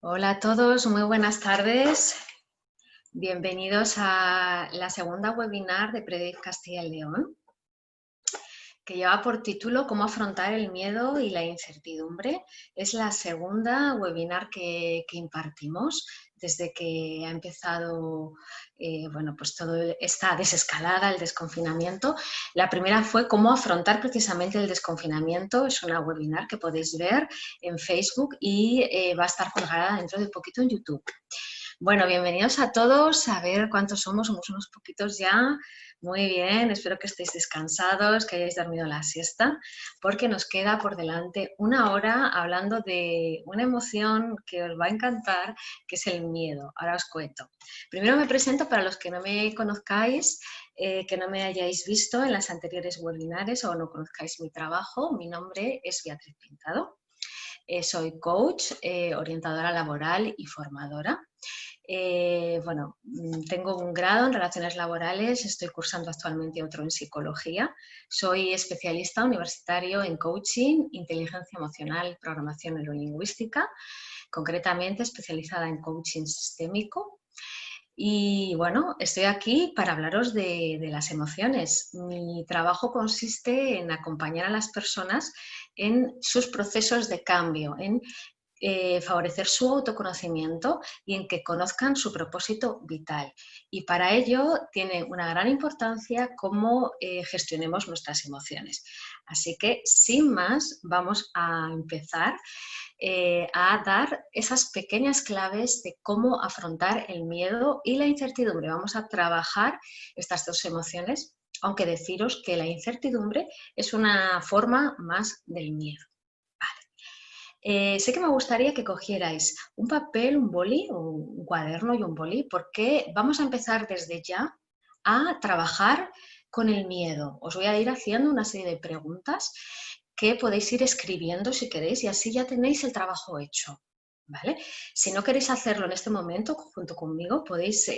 Hola a todos, muy buenas tardes. Bienvenidos a la segunda webinar de Predict Castilla y León, que lleva por título Cómo afrontar el miedo y la incertidumbre. Es la segunda webinar que impartimos desde que ha empezado pues toda esta desescalada, el desconfinamiento. La primera fue cómo afrontar precisamente el desconfinamiento. Es una webinar que podéis ver en Facebook y va a estar colgada dentro de poquito en YouTube. Bueno, bienvenidos a todos. A ver cuántos somos unos poquitos ya. Muy bien, espero que estéis descansados, que hayáis dormido la siesta, porque nos queda por delante una hora hablando de una emoción que os va a encantar, que es el miedo. Ahora os cuento. Primero me presento para los que no me conozcáis, que no me hayáis visto en las anteriores webinares o no conozcáis mi trabajo. Mi nombre es Beatriz Pintado. Soy coach, orientadora laboral y formadora. Tengo un grado en relaciones laborales, estoy cursando actualmente otro en psicología. Soy especialista universitario en coaching, inteligencia emocional, programación neurolingüística, concretamente especializada en coaching sistémico. Y bueno, estoy aquí para hablaros de las emociones. Mi trabajo consiste en acompañar a las personas en sus procesos de cambio, en favorecer su autoconocimiento y en que conozcan su propósito vital. Y para ello tiene una gran importancia cómo gestionemos nuestras emociones. Así que, sin más, vamos a empezar a dar esas pequeñas claves de cómo afrontar el miedo y la incertidumbre. Vamos a trabajar estas dos emociones, aunque deciros que la incertidumbre es una forma más del miedo. Sé que me gustaría que cogierais un papel, un boli, un cuaderno y un boli, porque vamos a empezar desde ya a trabajar con el miedo. Os voy a ir haciendo una serie de preguntas que podéis ir escribiendo si queréis y así ya tenéis el trabajo hecho. ¿Vale? Si no queréis hacerlo en este momento junto conmigo, podéis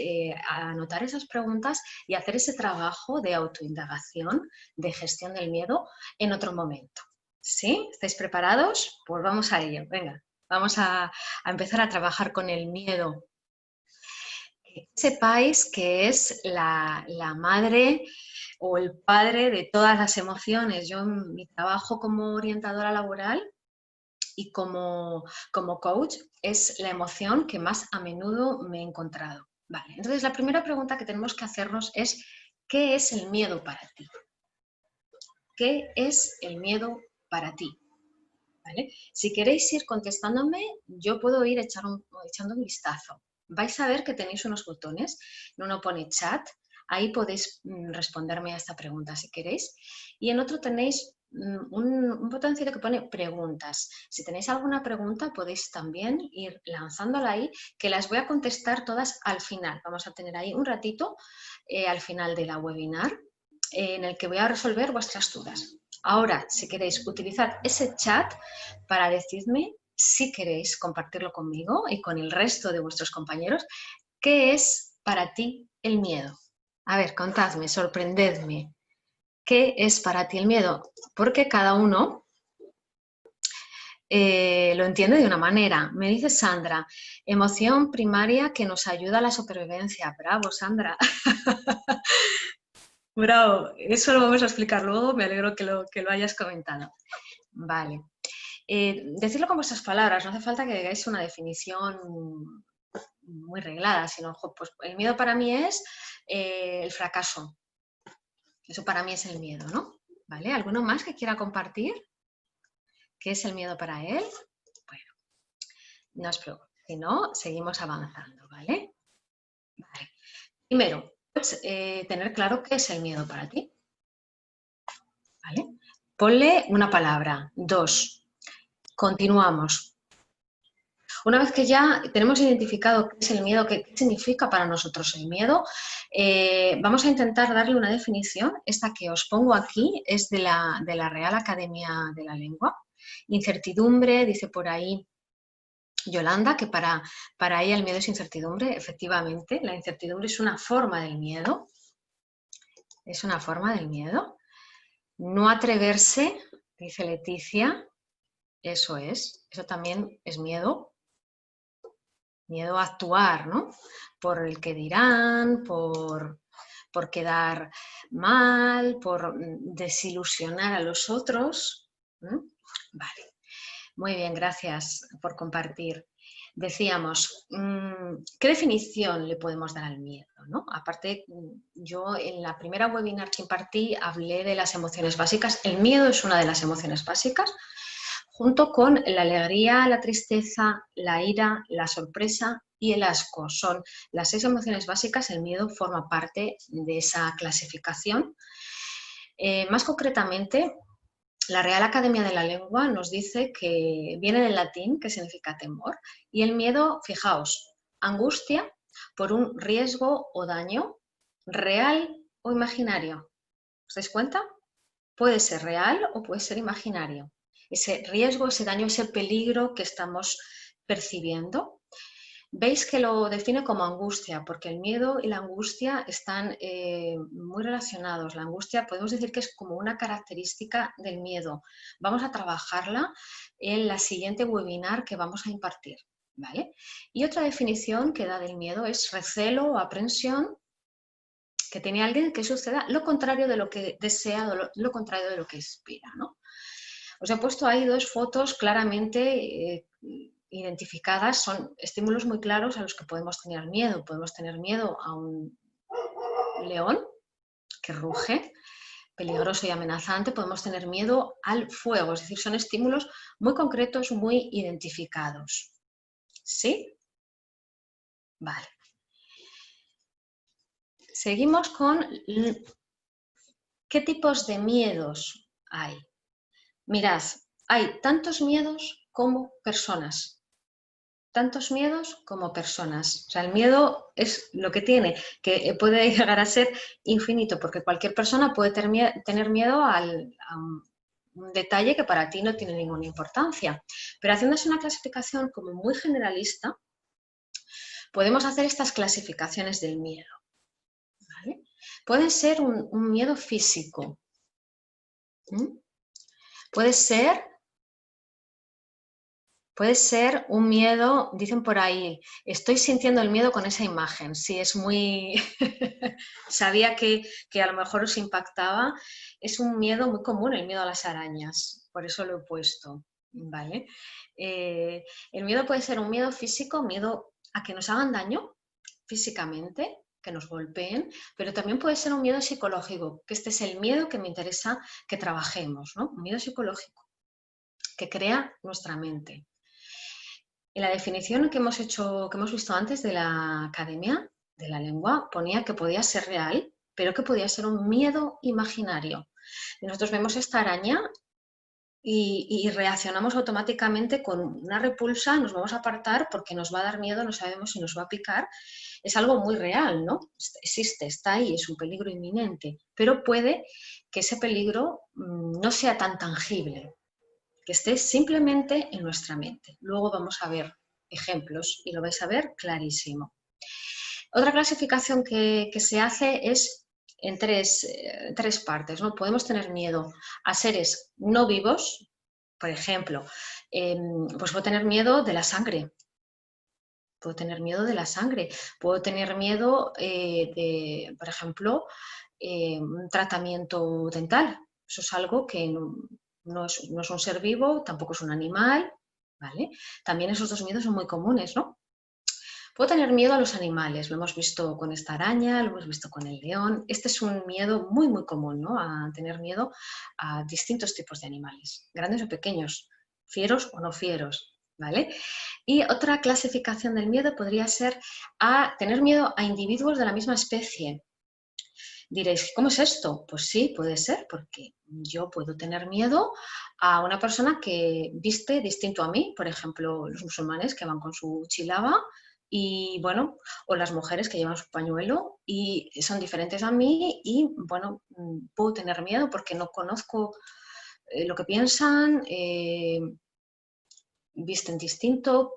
anotar esas preguntas y hacer ese trabajo de autoindagación, de gestión del miedo en otro momento. ¿Sí? ¿Estáis preparados? Pues vamos a ello. Venga, vamos a empezar a trabajar con el miedo. Sepáis que es la madre o el padre de todas las emociones. Yo en mi trabajo como orientadora laboral y como coach es la emoción que más a menudo me he encontrado. Vale, entonces la primera pregunta que tenemos que hacernos es ¿qué es el miedo para ti? ¿Qué es el miedo para ti? ¿Vale? Si queréis ir contestándome, yo puedo ir echando un vistazo. Vais a ver que tenéis unos botones, en uno pone chat, ahí podéis responderme a esta pregunta si queréis, y en otro tenéis un botoncito que pone preguntas. Si tenéis alguna pregunta podéis también ir lanzándola ahí, que las voy a contestar todas al final. Vamos a tener ahí un ratito al final de la webinar en el que voy a resolver vuestras dudas. Ahora, si queréis utilizar ese chat para decirme si queréis compartirlo conmigo y con el resto de vuestros compañeros, ¿qué es para ti el miedo? A ver, contadme, sorprendedme. ¿Qué es para ti el miedo? Porque cada uno lo entiende de una manera. Me dice Sandra, emoción primaria que nos ayuda a la supervivencia. Bravo, Sandra. Bravo, eso lo vamos a explicar luego, me alegro que lo hayas comentado. Vale. Decirlo con vuestras palabras, no hace falta que hagáis una definición muy reglada, sino pues el miedo para mí es el fracaso. Eso para mí es el miedo, ¿no? ¿Vale? ¿Alguno más que quiera compartir? ¿Qué es el miedo para él? Bueno, no os preocupéis, si no, seguimos avanzando, ¿vale? Vale. Primero, pues, tener claro qué es el miedo para ti. ¿Vale? Ponle una palabra. 2. Continuamos. Una vez que ya tenemos identificado qué es el miedo, qué significa para nosotros el miedo, vamos a intentar darle una definición. Esta que os pongo aquí es de la Real Academia de la Lengua. Incertidumbre, dice por ahí Yolanda, que para ella el miedo es incertidumbre. Efectivamente, la incertidumbre es una forma del miedo. Es una forma del miedo. No atreverse, dice Leticia, eso también es miedo. Miedo a actuar, ¿no? Por el que dirán, por quedar mal, por desilusionar a los otros. Vale, muy bien, gracias por compartir. Decíamos, ¿qué definición le podemos dar al miedo, ¿no? Aparte, yo en la primera webinar que impartí hablé de las emociones básicas. El miedo es una de las emociones básicas, junto con la alegría, la tristeza, la ira, la sorpresa y el asco. Son las 6 emociones básicas. El miedo forma parte de esa clasificación. Más concretamente, la Real Academia de la Lengua nos dice que viene del latín, que significa temor, y el miedo, fijaos, angustia por un riesgo o daño real o imaginario. ¿Os dais cuenta? Puede ser real o puede ser imaginario. Ese riesgo, ese daño, ese peligro que estamos percibiendo. Veis que lo define como angustia, porque el miedo y la angustia están muy relacionados. La angustia podemos decir que es como una característica del miedo. Vamos a trabajarla en la siguiente webinar que vamos a impartir, ¿vale? Y otra definición que da del miedo es recelo o aprensión que tiene alguien que suceda lo contrario de lo que desea, lo contrario de lo que espera, ¿no? Os he puesto ahí 2 fotos claramente identificadas, son estímulos muy claros a los que podemos tener miedo. Podemos tener miedo a un león que ruge, peligroso y amenazante. Podemos tener miedo al fuego, es decir, son estímulos muy concretos, muy identificados. ¿Sí? Vale. Seguimos con qué tipos de miedos hay. Mirad, hay tantos miedos como personas. Tantos miedos como personas. O sea, el miedo es lo que tiene, que puede llegar a ser infinito, porque cualquier persona puede tener miedo a un detalle que para ti no tiene ninguna importancia. Pero haciéndose una clasificación como muy generalista, podemos hacer estas clasificaciones del miedo. ¿Vale? Puede ser un miedo físico. Puede ser un miedo, dicen por ahí, estoy sintiendo el miedo con esa imagen. Sí, es muy... Sabía que a lo mejor os impactaba. Es un miedo muy común, el miedo a las arañas. Por eso lo he puesto, ¿vale? El miedo puede ser un miedo físico, miedo a que nos hagan daño físicamente, que nos golpeen, pero también puede ser un miedo psicológico, que este es el miedo que me interesa que trabajemos, ¿no? Un miedo psicológico que crea nuestra mente. En la definición que hemos visto antes de la Academia de la Lengua, ponía que podía ser real, pero que podía ser un miedo imaginario. Y nosotros vemos esta araña y reaccionamos automáticamente con una repulsa, nos vamos a apartar porque nos va a dar miedo, no sabemos si nos va a picar. Es algo muy real, ¿no? Existe, está ahí, es un peligro inminente, pero puede que ese peligro no sea tan tangible, que esté simplemente en nuestra mente. Luego vamos a ver ejemplos y lo vais a ver clarísimo. Otra clasificación que se hace es en tres partes, ¿no? Podemos tener miedo a seres no vivos, por ejemplo, pues puedo tener miedo de la sangre. Puedo tener miedo de la sangre. Puedo tener miedo de, por ejemplo, un tratamiento dental. Eso es algo que no es un ser vivo, tampoco es un animal, ¿vale? También esos 2 miedos son muy comunes, ¿no? Puedo tener miedo a los animales, lo hemos visto con esta araña, lo hemos visto con el león. Este es un miedo muy, muy común, ¿no? A tener miedo a distintos tipos de animales, grandes o pequeños, fieros o no fieros, ¿vale? Y otra clasificación del miedo podría ser a tener miedo a individuos de la misma especie. Diréis, ¿cómo es esto? Pues sí, puede ser, porque yo puedo tener miedo a una persona que viste distinto a mí, por ejemplo, los musulmanes que van con su chilaba y, bueno, o las mujeres que llevan su pañuelo y son diferentes a mí y, bueno, puedo tener miedo porque no conozco lo que piensan, visten distinto.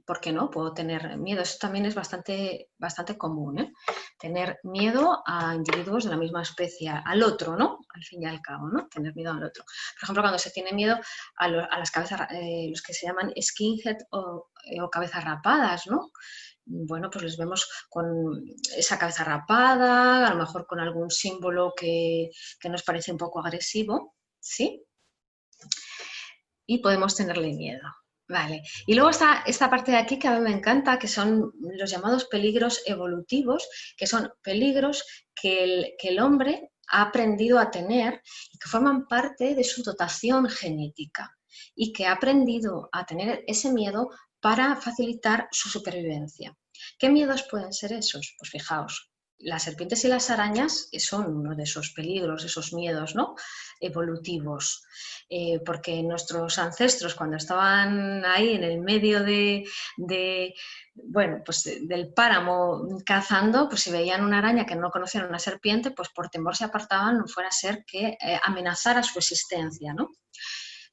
¿Por qué no? Puedo tener miedo. Eso también es bastante común, ¿eh? Tener miedo a individuos de la misma especie, al otro, ¿no? al fin y al cabo, ¿no? Tener miedo al otro. Por ejemplo, cuando se tiene miedo a las cabezas, los que se llaman skinhead o cabezas rapadas, ¿no? Bueno, pues les vemos con esa cabeza rapada, a lo mejor con algún símbolo que nos parece un poco agresivo, ¿sí? Y podemos tenerle miedo. Vale. Y luego está esta parte de aquí que a mí me encanta, que son los llamados peligros evolutivos, que son peligros que el hombre ha aprendido a tener y que forman parte de su dotación genética y que ha aprendido a tener ese miedo para facilitar su supervivencia. ¿Qué miedos pueden ser esos? Pues fijaos, las serpientes y las arañas son uno de esos peligros, esos miedos, ¿no? Evolutivos. Porque nuestros ancestros, cuando estaban ahí en el medio bueno, pues del páramo cazando, pues si veían una araña que no conocían, una serpiente, pues por temor se apartaban, no fuera a ser que amenazara su existencia, ¿no?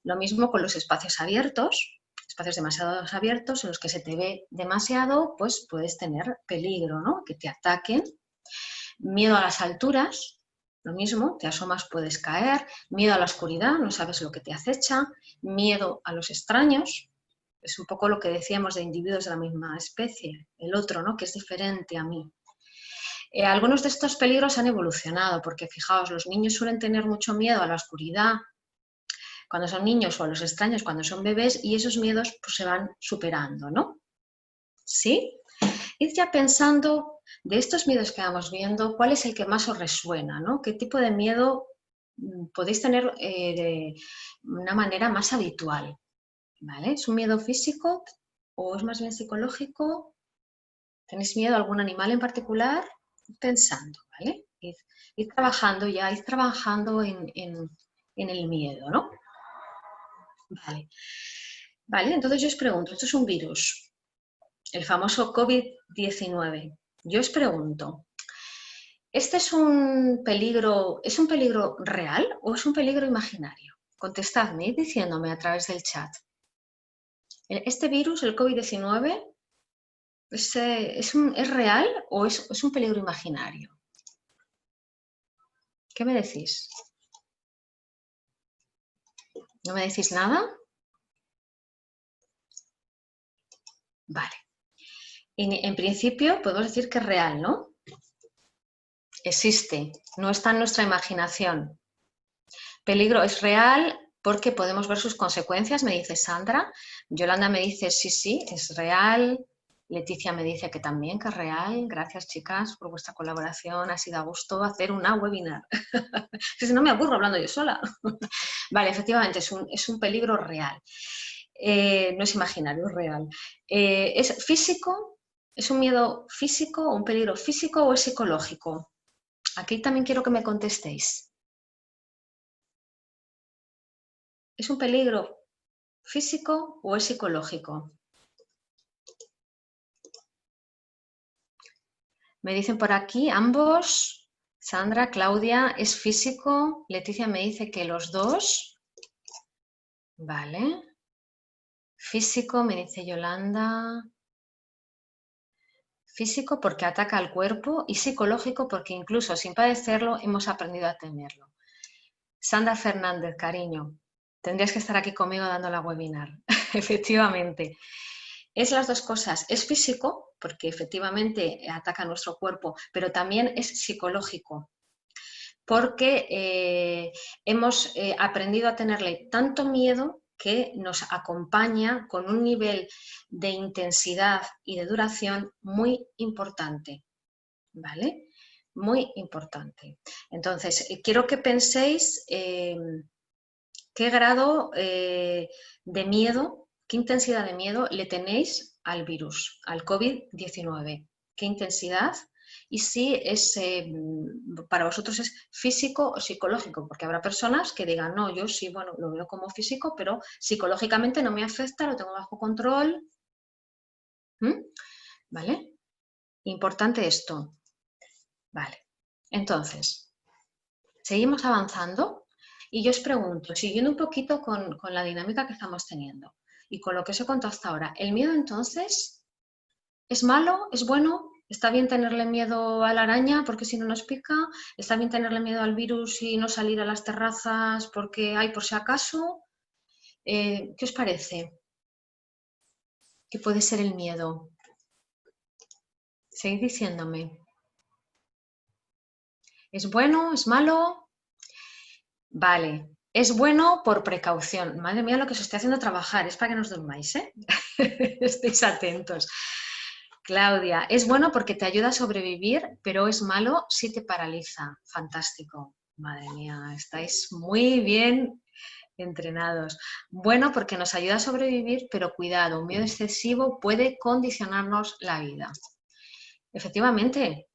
Lo mismo con los espacios abiertos, espacios demasiado abiertos en los que se te ve demasiado, pues puedes tener peligro, ¿no? Que te ataquen. Miedo a las alturas, lo mismo, te asomas, puedes caer. Miedo a la oscuridad, no sabes lo que te acecha. Miedo a los extraños, es un poco lo que decíamos de individuos de la misma especie, el otro, ¿no? Que es diferente a mí. Algunos de estos peligros han evolucionado, porque fijaos, los niños suelen tener mucho miedo a la oscuridad cuando son niños o a los extraños cuando son bebés, y esos miedos pues, se van superando, ¿no? ¿Sí? Id ya pensando de estos miedos que vamos viendo, ¿cuál es el que más os resuena, ¿no? ¿Qué tipo de miedo podéis tener de una manera más habitual? ¿Vale? ¿Es un miedo físico o es más bien psicológico? ¿Tenéis miedo a algún animal en particular? Pensando, ¿vale? Ir trabajando ya, ir trabajando en el miedo, ¿no? Vale. Vale, entonces yo os pregunto, esto es un virus, el famoso COVID-19. Yo os pregunto, ¿este es un peligro real o es un peligro imaginario? Contestadme, id diciéndome a través del chat. ¿Este virus, el COVID-19, es real o es un peligro imaginario? ¿Qué me decís? ¿No me decís nada? Vale. En principio podemos decir que es real, ¿no? Existe, no está en nuestra imaginación. Peligro es real porque podemos ver sus consecuencias, me dice Sandra. Yolanda me dice sí, es real. Leticia me dice que también, que es real. Gracias, chicas, por vuestra colaboración. Ha sido a gusto hacer una webinar. Si no me aburro hablando yo sola. Vale, efectivamente, es un peligro real. No es imaginario, es real. ¿Es físico? ¿Es un miedo físico, un peligro físico o es psicológico? Aquí también quiero que me contestéis. ¿Es un peligro físico o es psicológico? Me dicen por aquí ambos. Sandra, Claudia, ¿es físico? Leticia me dice que los dos. Vale. Físico, me dice Yolanda. Físico porque ataca al cuerpo y psicológico porque incluso sin padecerlo hemos aprendido a tenerlo. Sandra Fernández, cariño, tendrías que estar aquí conmigo dando la webinar. Efectivamente. Es las dos cosas. Es físico porque efectivamente ataca a nuestro cuerpo, pero también es psicológico porque hemos aprendido a tenerle tanto miedo que nos acompaña con un nivel de intensidad y de duración muy importante, ¿vale? Muy importante. Entonces, quiero que penséis qué grado de miedo, qué intensidad de miedo le tenéis al virus, al COVID-19. ¿Qué intensidad? Y si para vosotros es físico o psicológico, porque habrá personas que digan, no, yo sí, bueno, lo veo como físico, pero psicológicamente no me afecta, lo tengo bajo control. ¿Vale? Importante esto. Vale. Entonces, seguimos avanzando y yo os pregunto, siguiendo un poquito con la dinámica que estamos teniendo y con lo que os he contado hasta ahora, ¿el miedo entonces es malo, es bueno ¿Está bien tenerle miedo a la araña porque si no nos pica? ¿Está bien tenerle miedo al virus y no salir a las terrazas porque hay por si acaso? ¿Qué os parece? ¿Qué puede ser el miedo? Seguid diciéndome. ¿Es bueno? ¿Es malo? Vale. Es bueno por precaución. Madre mía, lo que os estoy haciendo trabajar. Es para que no os durmáis, ¿eh? Estéis atentos. Claudia, es bueno porque te ayuda a sobrevivir, pero es malo si te paraliza. Fantástico. Madre mía, estáis muy bien entrenados. Bueno, porque nos ayuda a sobrevivir, pero cuidado, un miedo excesivo puede condicionarnos la vida. Efectivamente,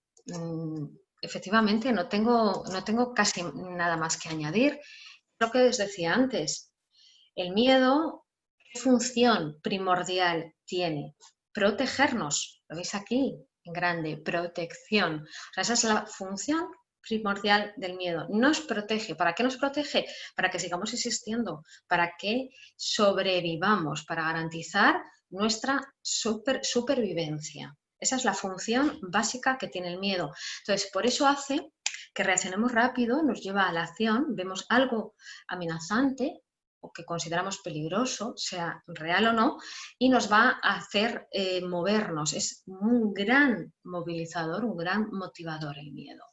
efectivamente, no tengo casi nada más que añadir. Lo que os decía antes, el miedo, ¿qué función primordial tiene? Protegernos. ¿Lo veis aquí? En grande, protección. O sea, esa es la función primordial del miedo. Nos protege. ¿Para qué nos protege? Para que sigamos existiendo, para que sobrevivamos, para garantizar nuestra supervivencia. Esa es la función básica que tiene el miedo. Entonces, por eso hace que reaccionemos rápido, nos lleva a la acción, vemos algo amenazante o que consideramos peligroso, sea real o no, y nos va a hacer movernos. Es un gran movilizador, un gran motivador el miedo.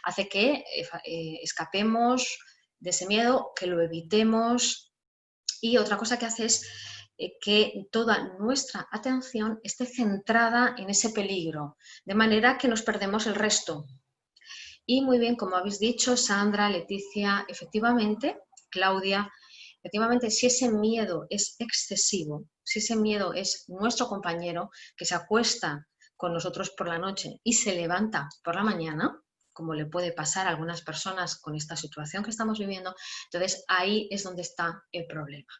Hace que escapemos de ese miedo, que lo evitemos, y otra cosa que hace es que toda nuestra atención esté centrada en ese peligro, de manera que nos perdemos el resto. Y muy bien, como habéis dicho, Sandra, Leticia, efectivamente, Claudia, efectivamente, si ese miedo es excesivo, si ese miedo es nuestro compañero que se acuesta con nosotros por la noche y se levanta por la mañana, como le puede pasar a algunas personas con esta situación que estamos viviendo, entonces ahí es donde está el problema,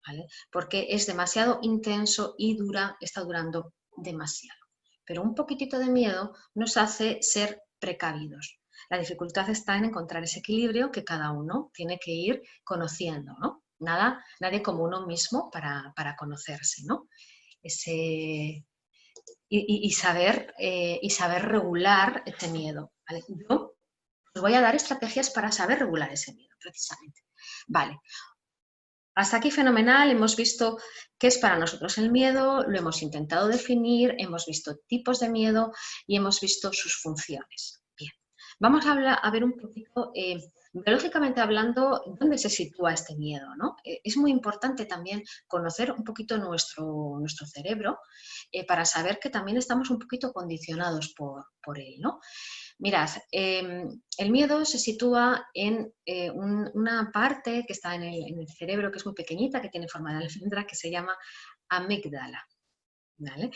¿vale? Porque es demasiado intenso y está durando demasiado. Pero un poquitito de miedo nos hace ser precavidos. La dificultad está en encontrar ese equilibrio que cada uno tiene que ir conociendo, ¿no? Nadie como uno mismo para conocerse, ¿no? Y saber regular este miedo, ¿vale? Yo os voy a dar estrategias para saber regular ese miedo, precisamente. Vale, hasta aquí fenomenal, hemos visto qué es para nosotros el miedo, lo hemos intentado definir, hemos visto tipos de miedo y hemos visto sus funciones. Bien, vamos a ver un poquito, biológicamente hablando, dónde se sitúa este miedo, ¿no? Es muy importante también conocer un poquito nuestro cerebro para saber que también estamos un poquito condicionados por él, ¿no? Mirad, el miedo se sitúa en una parte que está en el cerebro, que es muy pequeñita, que tiene forma de almendra, que se llama amígdala. ¿Vale?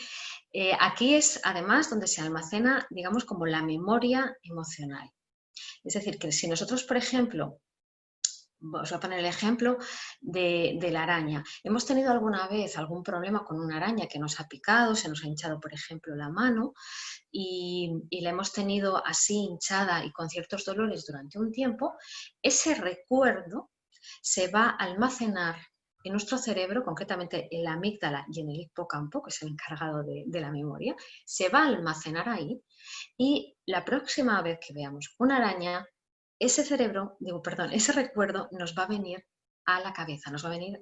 Aquí es además donde se almacena, digamos, como la memoria emocional. Es decir, que si nosotros, por ejemplo, os voy a poner el ejemplo de la araña. Hemos tenido alguna vez algún problema con una araña que nos ha picado, se nos ha hinchado, por ejemplo, la mano y la hemos tenido así hinchada y con ciertos dolores durante un tiempo, ese recuerdo se va a almacenar en nuestro cerebro, concretamente en la amígdala y en el hipocampo, que es el encargado de la memoria, se va a almacenar ahí y la próxima vez que veamos una araña, ese recuerdo nos va a venir a la cabeza, nos va a venir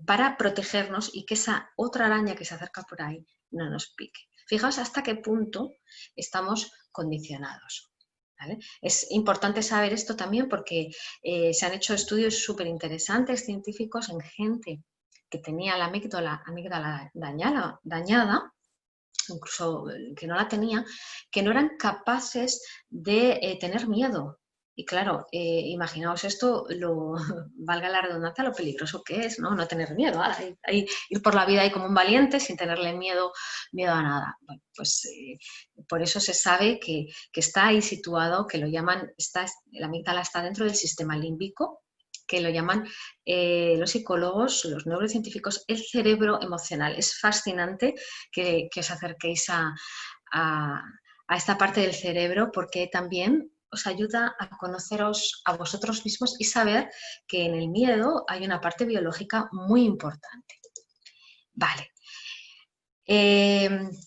para protegernos y que esa otra araña que se acerca por ahí no nos pique. Fijaos hasta qué punto estamos condicionados. ¿Vale? Es importante saber esto también porque se han hecho estudios súper interesantes científicos en gente que tenía la amígdala dañada, incluso que no la tenía, que no eran capaces de tener miedo. Y claro, imaginaos esto, valga la redundancia, lo peligroso que es, ¿no? No tener miedo, ir por la vida ahí como un valiente sin tenerle miedo a nada. Bueno, pues por eso se sabe que está ahí situado, que lo llaman, la amígdala está dentro del sistema límbico, que lo llaman los psicólogos, los neurocientíficos, el cerebro emocional. Es fascinante que os acerquéis a esta parte del cerebro porque también os ayuda a conoceros a vosotros mismos y saber que en el miedo hay una parte biológica muy importante. Vale.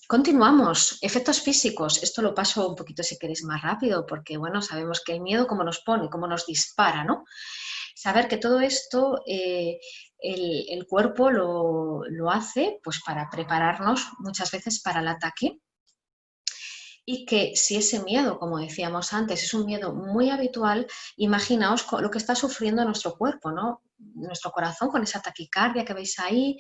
Continuamos. Efectos físicos. Esto lo paso un poquito si queréis más rápido, porque bueno, sabemos que el miedo cómo nos pone, cómo nos dispara, ¿no? Saber que todo esto el cuerpo lo hace pues para prepararnos muchas veces para el ataque. Y que si ese miedo, como decíamos antes, es un miedo muy habitual, imaginaos lo que está sufriendo nuestro cuerpo, ¿no? Nuestro corazón con esa taquicardia que veis ahí,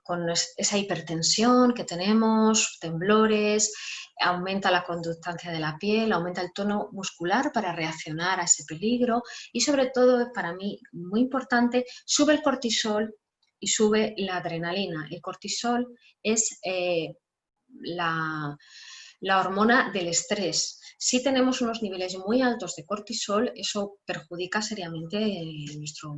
con esa hipertensión que tenemos, temblores, aumenta la conductancia de la piel, aumenta el tono muscular para reaccionar a ese peligro y sobre todo, para mí, muy importante, sube el cortisol y sube la adrenalina. El cortisol es la hormona del estrés. Si tenemos unos niveles muy altos de cortisol, eso perjudica seriamente nuestro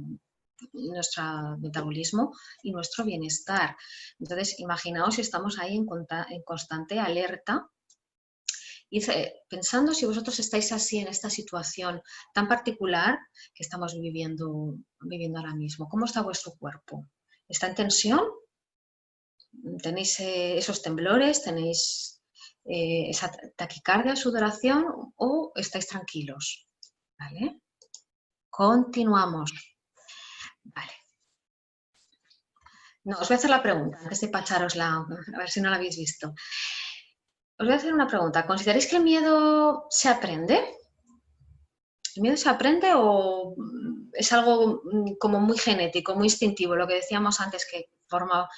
metabolismo y nuestro bienestar. Entonces, imaginaos si estamos ahí en constante alerta y pensando si vosotros estáis así en esta situación tan particular que estamos viviendo ahora mismo. ¿Cómo está vuestro cuerpo? ¿Está en tensión? ¿Tenéis esos temblores? ¿Tenéis esa taquicardia, sudoración o estáis tranquilos? ¿Vale? Continuamos. Vale. No, os voy a hacer la pregunta antes de pacharosla, a ver si no la habéis visto. Os voy a hacer una pregunta. ¿Consideráis que el miedo se aprende? ¿El miedo se aprende o es algo como muy genético, muy instintivo, lo que decíamos antes que forma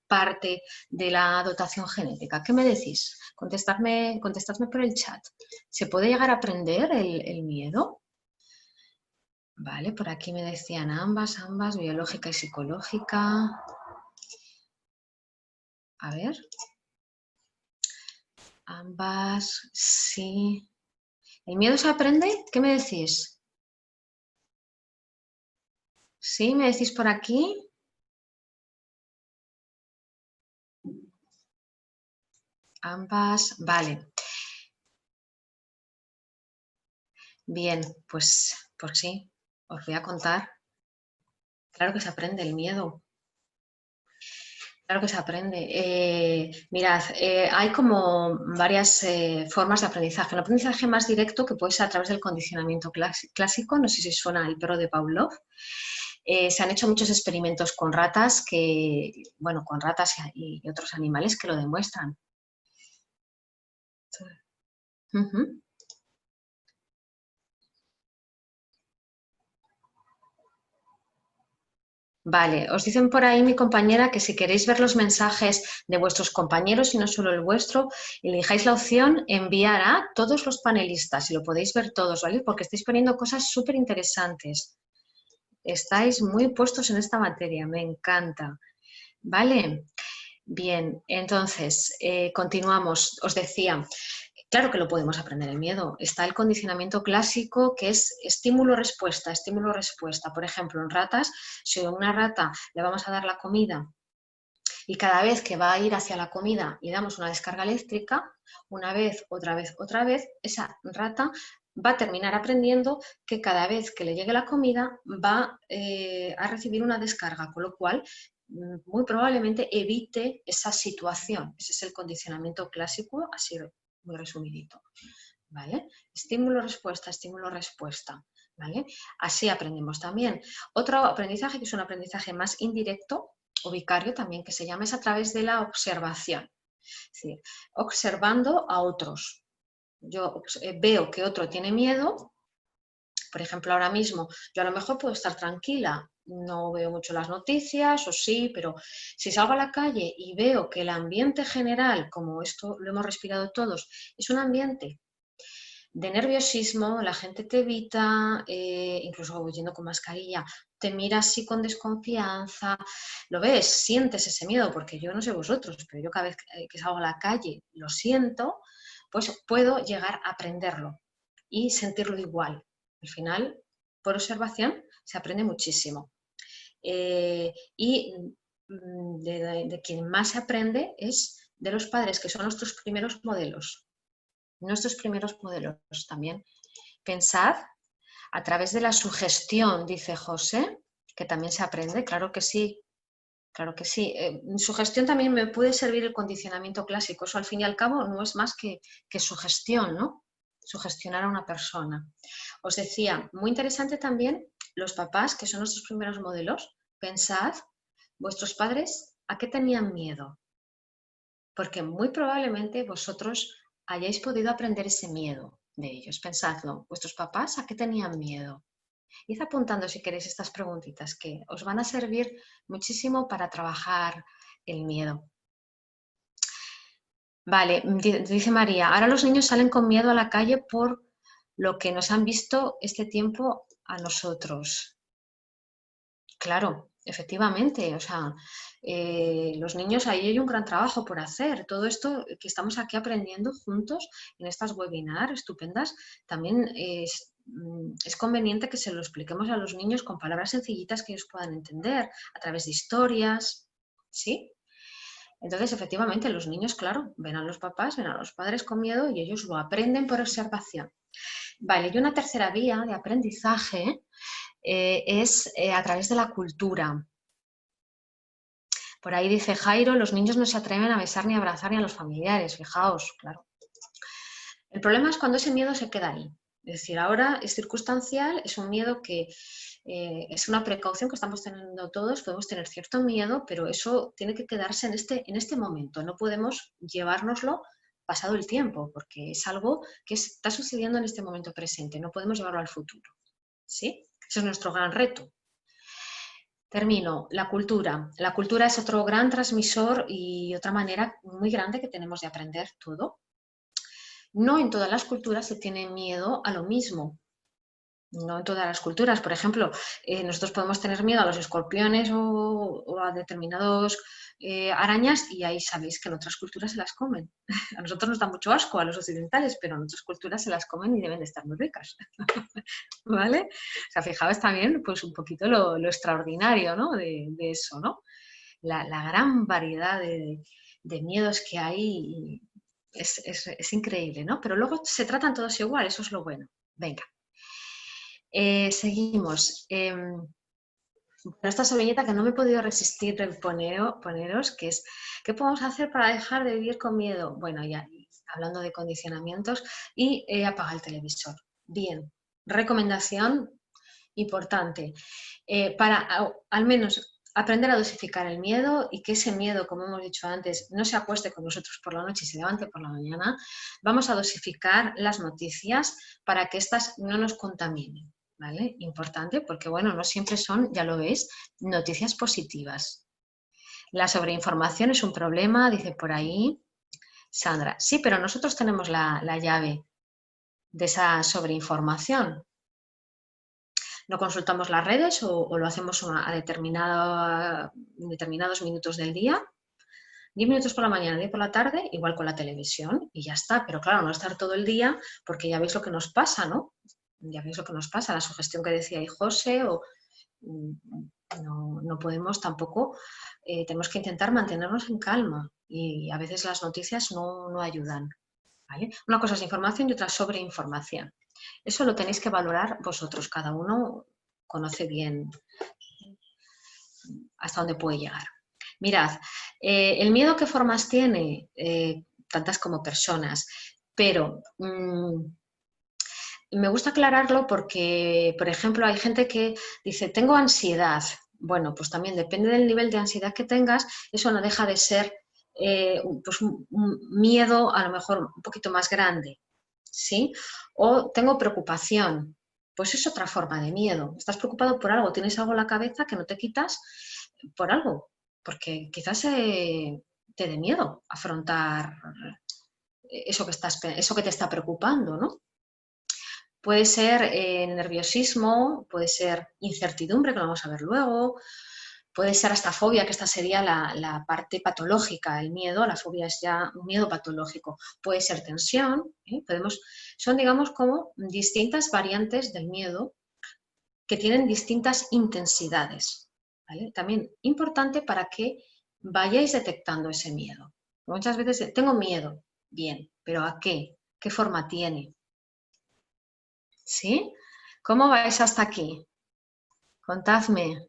parte de la dotación genética? ¿Qué me decís? Contestadme por el chat. ¿Se puede llegar a aprender el miedo? Vale, por aquí me decían ambas, biológica y psicológica. A ver. Ambas, sí. ¿El miedo se aprende? ¿Qué me decís? ¿Sí? ¿Me decís por aquí? Ambas, vale. Bien, pues sí, os voy a contar. Claro que se aprende el miedo. Claro que se aprende. Mirad, hay como varias formas de aprendizaje. Un aprendizaje más directo que puede ser a través del condicionamiento clásico, no sé si suena el perro de Pavlov. Se han hecho muchos experimentos con ratas con ratas y otros animales que lo demuestran. Uh-huh. Vale, os dicen por ahí mi compañera que si queréis ver los mensajes de vuestros compañeros y no solo el vuestro, elijáis la opción enviar a todos los panelistas y lo podéis ver todos, ¿vale? Porque estáis poniendo cosas súper interesantes. Estáis muy puestos en esta materia, me encanta. ¿Vale? Bien, entonces, continuamos. Os decía, claro que lo podemos aprender el miedo. Está el condicionamiento clásico que es estímulo-respuesta, estímulo-respuesta. Por ejemplo, en ratas, si a una rata le vamos a dar la comida y cada vez que va a ir hacia la comida le damos una descarga eléctrica, una vez, otra vez, esa rata va a terminar aprendiendo que cada vez que le llegue la comida va a recibir una descarga, con lo cual muy probablemente evite esa situación. Ese es el condicionamiento clásico, así muy resumidito. ¿Vale? Estímulo-respuesta, estímulo-respuesta. ¿Vale? Así aprendemos también. Otro aprendizaje que es un aprendizaje más indirecto o vicario también que se llama es a través de la observación. Es decir, observando a otros. Yo veo que otro tiene miedo. Por ejemplo, ahora mismo yo a lo mejor puedo estar tranquila, no veo mucho las noticias o sí, pero si salgo a la calle y veo que el ambiente general, como esto lo hemos respirado todos, es un ambiente de nerviosismo, la gente te evita, incluso yendo con mascarilla, te mira así con desconfianza, lo ves, sientes ese miedo, porque yo no sé vosotros, pero yo cada vez que salgo a la calle lo siento, pues puedo llegar a aprenderlo y sentirlo igual. Al final, por observación, se aprende muchísimo. Y de quien más se aprende es de los padres, que son nuestros primeros modelos. Nuestros primeros modelos también. Pensad a través de la sugestión, dice José, que también se aprende, claro que sí. claro que sí. Sugestión también me puede servir el condicionamiento clásico. Eso al fin y al cabo no es más que sugestión, ¿no? Sugestionar a una persona. Os decía, muy interesante también los papás, que son nuestros primeros modelos. Pensad, vuestros padres, ¿a qué tenían miedo? Porque muy probablemente vosotros hayáis podido aprender ese miedo de ellos. Pensadlo, vuestros papás, ¿a qué tenían miedo? Id apuntando si queréis estas preguntitas que os van a servir muchísimo para trabajar el miedo. Vale, dice María, ahora los niños salen con miedo a la calle por lo que nos han visto este tiempo a nosotros. Claro, efectivamente, o sea, los niños, ahí hay un gran trabajo por hacer. Todo esto que estamos aquí aprendiendo juntos en estas webinars estupendas, también es conveniente que se lo expliquemos a los niños con palabras sencillitas que ellos puedan entender, a través de historias, ¿sí? Entonces, efectivamente, los niños, claro, ven a los papás, ven a los padres con miedo y ellos lo aprenden por observación. Vale, y una tercera vía de aprendizaje es a través de la cultura. Por ahí dice Jairo, los niños no se atreven a besar ni a abrazar ni a los familiares, fijaos, claro. El problema es cuando ese miedo se queda ahí. Es decir, ahora es circunstancial, es un miedo que es una precaución que estamos teniendo todos, podemos tener cierto miedo, pero eso tiene que quedarse en este momento, no podemos llevárnoslo pasado el tiempo, porque es algo que está sucediendo en este momento presente, no podemos llevarlo al futuro, ¿sí? Ese es nuestro gran reto. Termino. La cultura. La cultura es otro gran transmisor y otra manera muy grande que tenemos de aprender todo. No en todas las culturas se tiene miedo a lo mismo. No en todas las culturas. Por ejemplo, nosotros podemos tener miedo a los escorpiones o a determinados arañas y ahí sabéis que en otras culturas se las comen. A nosotros nos da mucho asco a los occidentales, pero en otras culturas se las comen y deben de estar muy ricas. ¿Vale? O sea, fijaos también pues un poquito lo extraordinario, ¿no? de eso, ¿no? La gran variedad de miedos que hay es increíble, ¿no? Pero luego se tratan todos igual, eso es lo bueno. Venga. Seguimos. Esta servilleta que no me he podido resistir en poneros, que es, ¿qué podemos hacer para dejar de vivir con miedo? Bueno, ya hablando de condicionamientos, y apagar el televisor. Bien, recomendación importante. Para al menos aprender a dosificar el miedo y que ese miedo, como hemos dicho antes, no se acueste con nosotros por la noche y se levante por la mañana, vamos a dosificar las noticias para que éstas no nos contaminen. ¿Vale? Importante porque, bueno, no siempre son, ya lo veis, noticias positivas. La sobreinformación es un problema, dice por ahí Sandra. Sí, pero nosotros tenemos la llave de esa sobreinformación. No consultamos las redes o lo hacemos a determinados minutos del día. 10 minutos por la mañana, 10 por la tarde, igual con la televisión y ya está. Pero claro, no estar todo el día porque ya veis lo que nos pasa, ¿no? Ya veis lo que nos pasa, la sugestión que decía ahí José, o no podemos tampoco, tenemos que intentar mantenernos en calma y a veces las noticias no ayudan. ¿Vale? Una cosa es información y otra sobreinformación. Eso lo tenéis que valorar vosotros, cada uno conoce bien hasta dónde puede llegar. Mirad, el miedo, ¿qué formas tiene? Tantas como personas, pero me gusta aclararlo porque, por ejemplo, hay gente que dice, tengo ansiedad. Bueno, pues también depende del nivel de ansiedad que tengas, eso no deja de ser pues un miedo a lo mejor un poquito más grande, ¿sí? O tengo preocupación, pues es otra forma de miedo. Estás preocupado por algo, tienes algo en la cabeza que no te quitas por algo, porque quizás te dé miedo afrontar eso que te está preocupando, ¿no? Puede ser nerviosismo, puede ser incertidumbre, que lo vamos a ver luego, puede ser hasta fobia, que esta sería la parte patológica, el miedo, la fobia es ya un miedo patológico. Puede ser tensión, son digamos como distintas variantes del miedo que tienen distintas intensidades. ¿Vale? También importante para que vayáis detectando ese miedo. Muchas veces tengo miedo, bien, pero ¿a qué? ¿Qué forma tiene? ¿Sí? ¿Cómo vais hasta aquí? Contadme.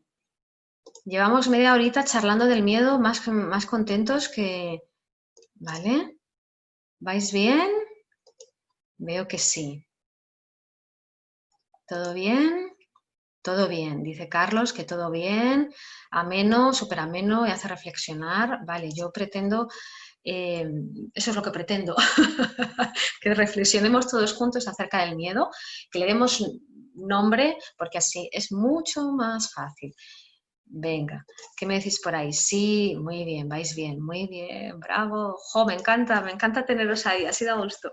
Llevamos media horita charlando del miedo, más contentos que... ¿Vale? ¿Vais bien? Veo que sí. ¿Todo bien? Todo bien, dice Carlos, que todo bien, ameno, súper ameno y hace reflexionar. Vale, yo pretendo, eso es lo que pretendo, que reflexionemos todos juntos acerca del miedo, que le demos nombre, porque así es mucho más fácil. Venga, ¿qué me decís por ahí? Sí, muy bien, vais bien, muy bien, bravo. Jo, me encanta teneros ahí, así da gusto.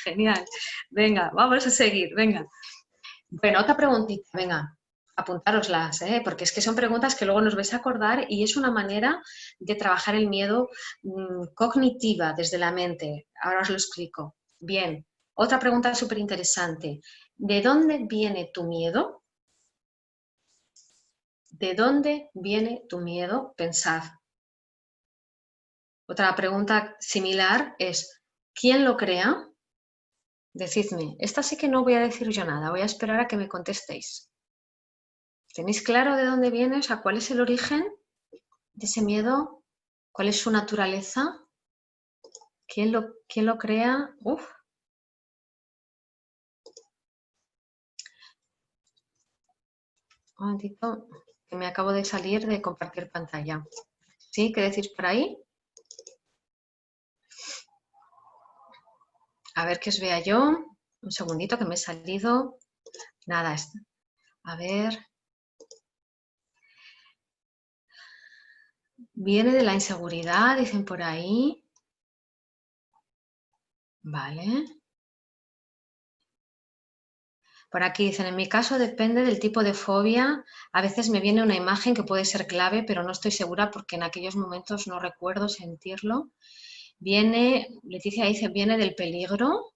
Genial. Venga, vamos a seguir, venga. Bueno, otra preguntita, venga, apuntároslas, porque es que son preguntas que luego nos vais a acordar y es una manera de trabajar el miedo cognitiva desde la mente. Ahora os lo explico. Bien, otra pregunta súper interesante. ¿De dónde viene tu miedo? ¿De dónde viene tu miedo? Pensad. Otra pregunta similar es, ¿quién lo crea? Decidme, esta sí que no voy a decir yo nada, voy a esperar a que me contestéis. ¿Tenéis claro de dónde viene? O sea, ¿cuál es el origen de ese miedo? ¿Cuál es su naturaleza? ¿Quién lo crea? Uf. Un momentito, que me acabo de salir de compartir pantalla. ¿Sí? ¿Qué decís por ahí? A ver que os vea yo. Un segundito que me he salido. Nada, a ver. Viene de la inseguridad, dicen por ahí. Vale. Por aquí dicen, en mi caso depende del tipo de fobia. A veces me viene una imagen que puede ser clave, pero no estoy segura porque en aquellos momentos no recuerdo sentirlo. Viene, Leticia dice, viene del peligro.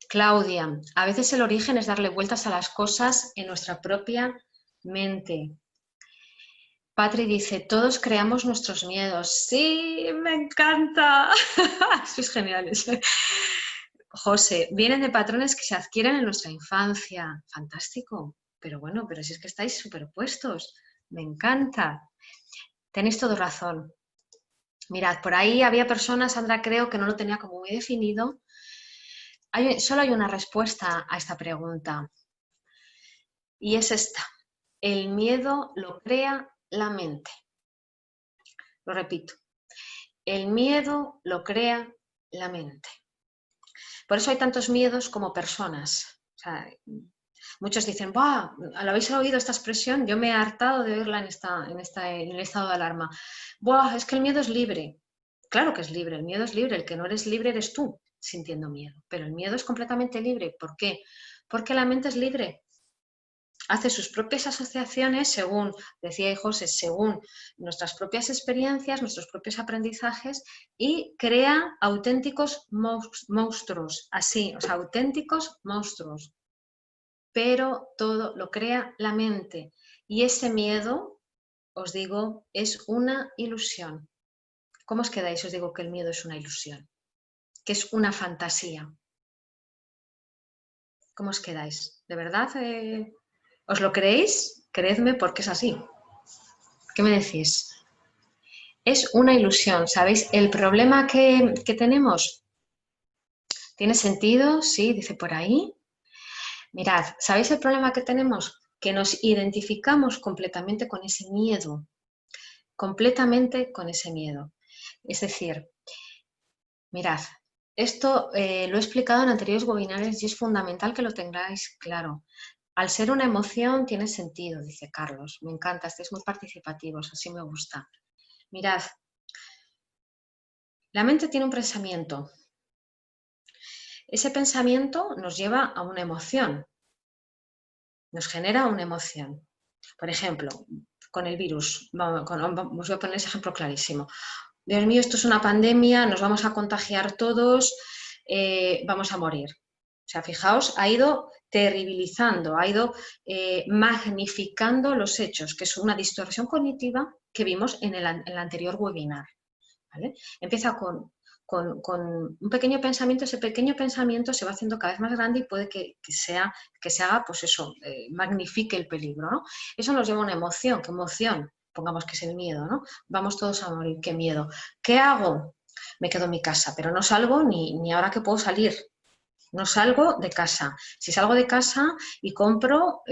Claudia, a veces el origen es darle vueltas a las cosas en nuestra propia mente. Patri dice, todos creamos nuestros miedos. Sí, me encanta. Sois geniales. José, vienen de patrones que se adquieren en nuestra infancia. Fantástico. Pero bueno, pero si es que estáis superpuestos. Me encanta. Tenéis todo razón. Mirad, por ahí había personas, Sandra creo que no lo tenía como muy definido. Solo hay una respuesta a esta pregunta. Y es esta. El miedo lo crea la mente. Lo repito. El miedo lo crea la mente. Por eso hay tantos miedos como personas. O sea, muchos dicen, ¡buah! ¿Lo habéis oído esta expresión? Yo me he hartado de oírla en el estado de alarma. ¡Buah! Es que el miedo es libre. Claro que es libre, el miedo es libre. El que no eres libre eres tú sintiendo miedo. Pero el miedo es completamente libre. ¿Por qué? Porque la mente es libre. Hace sus propias asociaciones según, decía José, según nuestras propias experiencias, nuestros propios aprendizajes y crea auténticos monstruos, así, o sea, auténticos monstruos. Pero todo lo crea la mente y ese miedo, os digo, es una ilusión. ¿Cómo os quedáis? Os digo que el miedo es una ilusión, que es una fantasía. ¿Cómo os quedáis? ¿De verdad os lo creéis? Creedme porque es así. ¿Qué me decís? Es una ilusión, ¿sabéis? El problema que tenemos, ¿tiene sentido? Sí, dice por ahí. Mirad, ¿sabéis el problema que tenemos? Que nos identificamos completamente con ese miedo, completamente con ese miedo. Es decir, mirad, esto lo he explicado en anteriores webinars y es fundamental que lo tengáis claro. Al ser una emoción tiene sentido, dice Carlos. Me encanta, estáis muy participativos, así me gusta. Mirad, la mente tiene un pensamiento. Ese pensamiento nos lleva a una emoción, nos genera una emoción. Por ejemplo, con el virus, os voy a poner ese ejemplo clarísimo. Dios mío, esto es una pandemia, nos vamos a contagiar todos, vamos a morir. O sea, fijaos, ha ido terribilizando, ha ido magnificando los hechos, que es una distorsión cognitiva que vimos en el anterior webinar. ¿Vale? Empieza con con un pequeño pensamiento, ese pequeño pensamiento se va haciendo cada vez más grande y puede que se haga, pues eso, magnifique el peligro, ¿no? Eso nos lleva a una emoción. ¿Qué emoción? Pongamos que es el miedo, ¿no? Vamos todos a morir, qué miedo. ¿Qué hago? Me quedo en mi casa, pero no salgo ni ahora que puedo salir. No salgo de casa. Si salgo de casa y compro,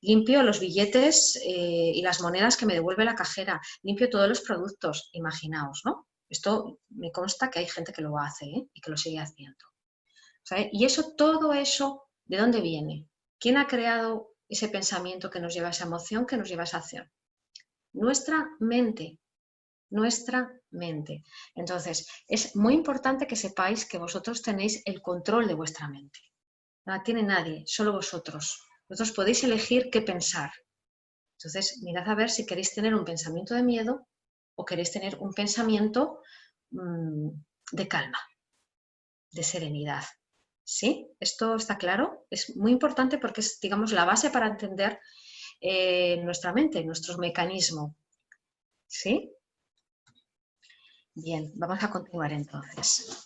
limpio los billetes y las monedas que me devuelve la cajera, limpio todos los productos, imaginaos, ¿no? Esto me consta que hay gente que lo hace, ¿eh? Y que lo sigue haciendo. ¿Sabe? Y eso, todo eso, ¿de dónde viene? ¿Quién ha creado ese pensamiento que nos lleva a esa emoción, que nos lleva a esa acción? Nuestra mente. Nuestra mente. Entonces, es muy importante que sepáis que vosotros tenéis el control de vuestra mente. No la tiene nadie, solo vosotros. Vosotros podéis elegir qué pensar. Entonces, mirad a ver si queréis tener un pensamiento de miedo o queréis tener un pensamiento de calma, de serenidad. ¿Sí? ¿Esto está claro? Es muy importante porque es, digamos, la base para entender nuestra mente, nuestro mecanismo. ¿Sí? Bien, vamos a continuar entonces.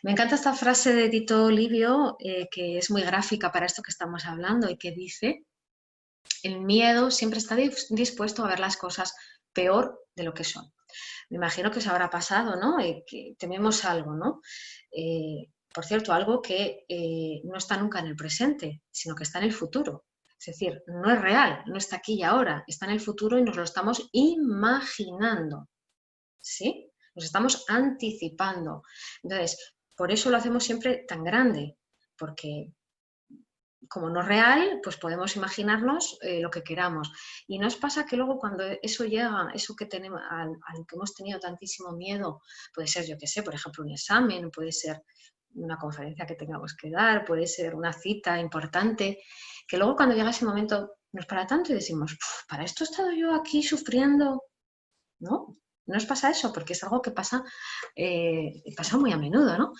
Me encanta esta frase de Tito Livio, que es muy gráfica para esto que estamos hablando y que dice: el miedo siempre está dispuesto a ver las cosas peor de lo que son. Me imagino que os habrá pasado, ¿no? Que tememos algo, ¿no? Por cierto, algo que no está nunca en el presente, sino que está en el futuro. Es decir, no es real, no está aquí y ahora, está en el futuro y nos lo estamos imaginando, ¿sí? Nos estamos anticipando. Entonces, por eso lo hacemos siempre tan grande, porque como no es real, pues podemos imaginarnos lo que queramos. Y nos pasa que luego cuando eso llega, eso que tenemos, al que hemos tenido tantísimo miedo, puede ser, yo qué sé, por ejemplo, un examen, puede ser una conferencia que tengamos que dar, puede ser una cita importante, que luego cuando llega ese momento nos para tanto y decimos, ¿para esto he estado yo aquí sufriendo? ¿No? ¿No os pasa eso? Porque es algo que pasa muy a menudo, ¿no?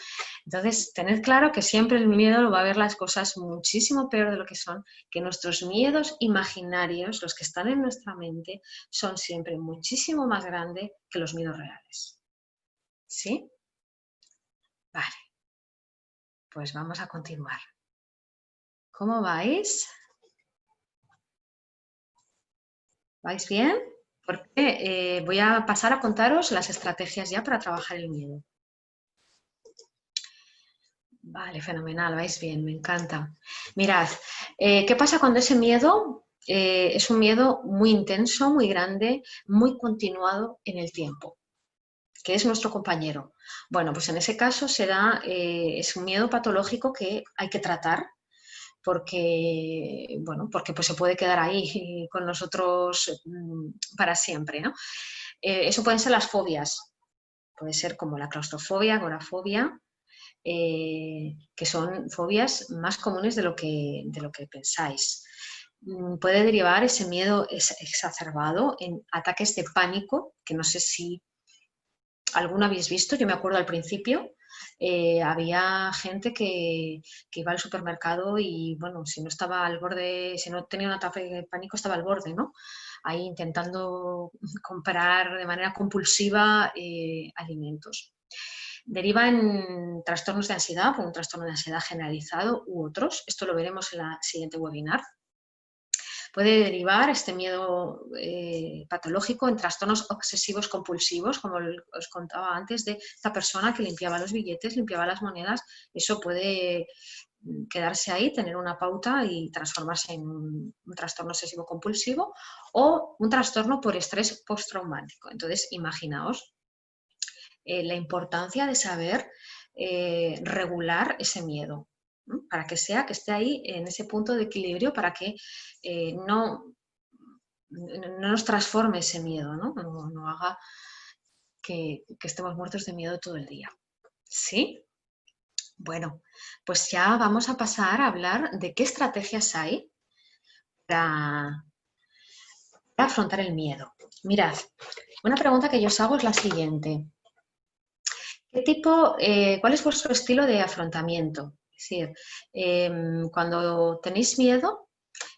Entonces, tened claro que siempre el miedo va a ver las cosas muchísimo peor de lo que son, que nuestros miedos imaginarios, los que están en nuestra mente, son siempre muchísimo más grandes que los miedos reales. ¿Sí? Vale, pues vamos a continuar. ¿Cómo vais? ¿Vais bien? Porque voy a pasar a contaros las estrategias ya para trabajar el miedo. Vale, fenomenal, vais bien, me encanta. Mirad, ¿qué pasa cuando ese miedo es un miedo muy intenso, muy grande, muy continuado en el tiempo, que es nuestro compañero? Bueno, pues en ese caso es un miedo patológico que hay que tratar porque, bueno, porque pues se puede quedar ahí con nosotros para siempre, ¿no? Eso pueden ser las fobias, puede ser como la claustrofobia, agorafobia, que son fobias más comunes de lo que pensáis. Puede derivar ese miedo exacerbado en ataques de pánico, que no sé si alguno habéis visto. Yo me acuerdo al principio, había gente que iba al supermercado y, bueno, si no estaba al borde, si no tenía un ataque de pánico, estaba al borde, ¿no? Ahí intentando comprar de manera compulsiva alimentos. Deriva en trastornos de ansiedad, por un trastorno de ansiedad generalizado u otros. Esto lo veremos en la siguiente webinar. Puede derivar este miedo patológico en trastornos obsesivos compulsivos, como os contaba antes, de esta persona que limpiaba los billetes, limpiaba las monedas. Eso puede quedarse ahí, tener una pauta y transformarse en un trastorno obsesivo compulsivo o un trastorno por estrés postraumático. Entonces, imaginaos la importancia de saber regular ese miedo, ¿no? Para que esté ahí en ese punto de equilibrio, para que no nos transforme ese miedo, no haga que estemos muertos de miedo todo el día. ¿Sí? Bueno, pues ya vamos a pasar a hablar de qué estrategias hay para afrontar el miedo. Mirad, una pregunta que yo os hago es la siguiente. ¿Cuál es vuestro estilo de afrontamiento? Es decir, cuando tenéis miedo,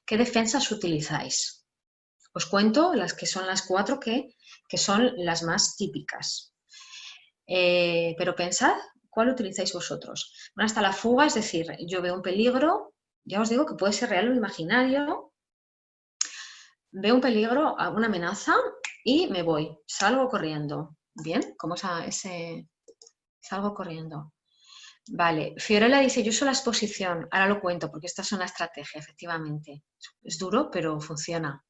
¿qué defensas utilizáis? Os cuento las que son las 4 que que son las más típicas. Pero pensad, ¿cuál utilizáis vosotros? Bueno, hasta la fuga, es decir, yo veo un peligro, ya os digo que puede ser real o imaginario, veo un peligro, una amenaza y me voy, salgo corriendo. Bien, ¿cómo salgo corriendo? Vale, Fiorella dice, yo uso la exposición, ahora lo cuento porque esta es una estrategia, efectivamente. Es duro, pero funciona,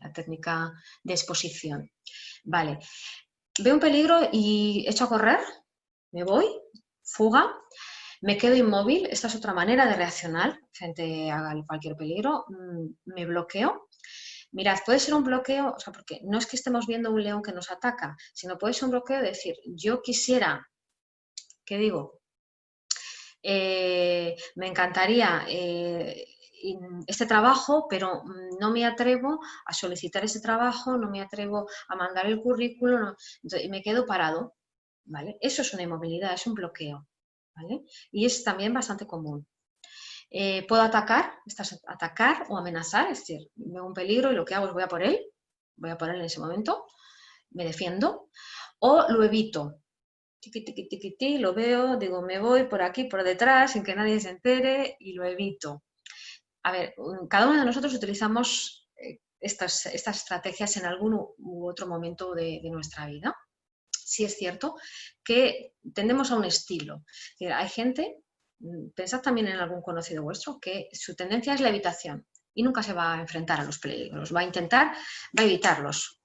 la técnica de exposición. Vale, veo un peligro y echo a correr, me voy, fuga, me quedo inmóvil, esta es otra manera de reaccionar frente a cualquier peligro, me bloqueo. Mirad, puede ser un bloqueo, o sea, porque no es que estemos viendo un león que nos ataca, sino puede ser un bloqueo de decir, yo quisiera, ¿qué digo? Me encantaría este trabajo, pero no me atrevo a solicitar ese trabajo, no me atrevo a mandar el currículum, entonces, me quedo parado, ¿vale? Eso es una inmovilidad, es un bloqueo, ¿vale? Y es también bastante común. Puedo atacar o amenazar, es decir, veo un peligro y lo que hago es voy a por él en ese momento, me defiendo, o lo evito. Tiqui, tiqui, tiqui, tiqui, lo veo, digo, me voy por aquí, por detrás, sin que nadie se entere y lo evito. A ver, cada uno de nosotros utilizamos estas estrategias en algún u otro momento de nuestra vida. Sí es cierto que tendemos a un estilo. Hay gente, pensad también en algún conocido vuestro, que su tendencia es la evitación y nunca se va a enfrentar a los peligros, va a evitarlos.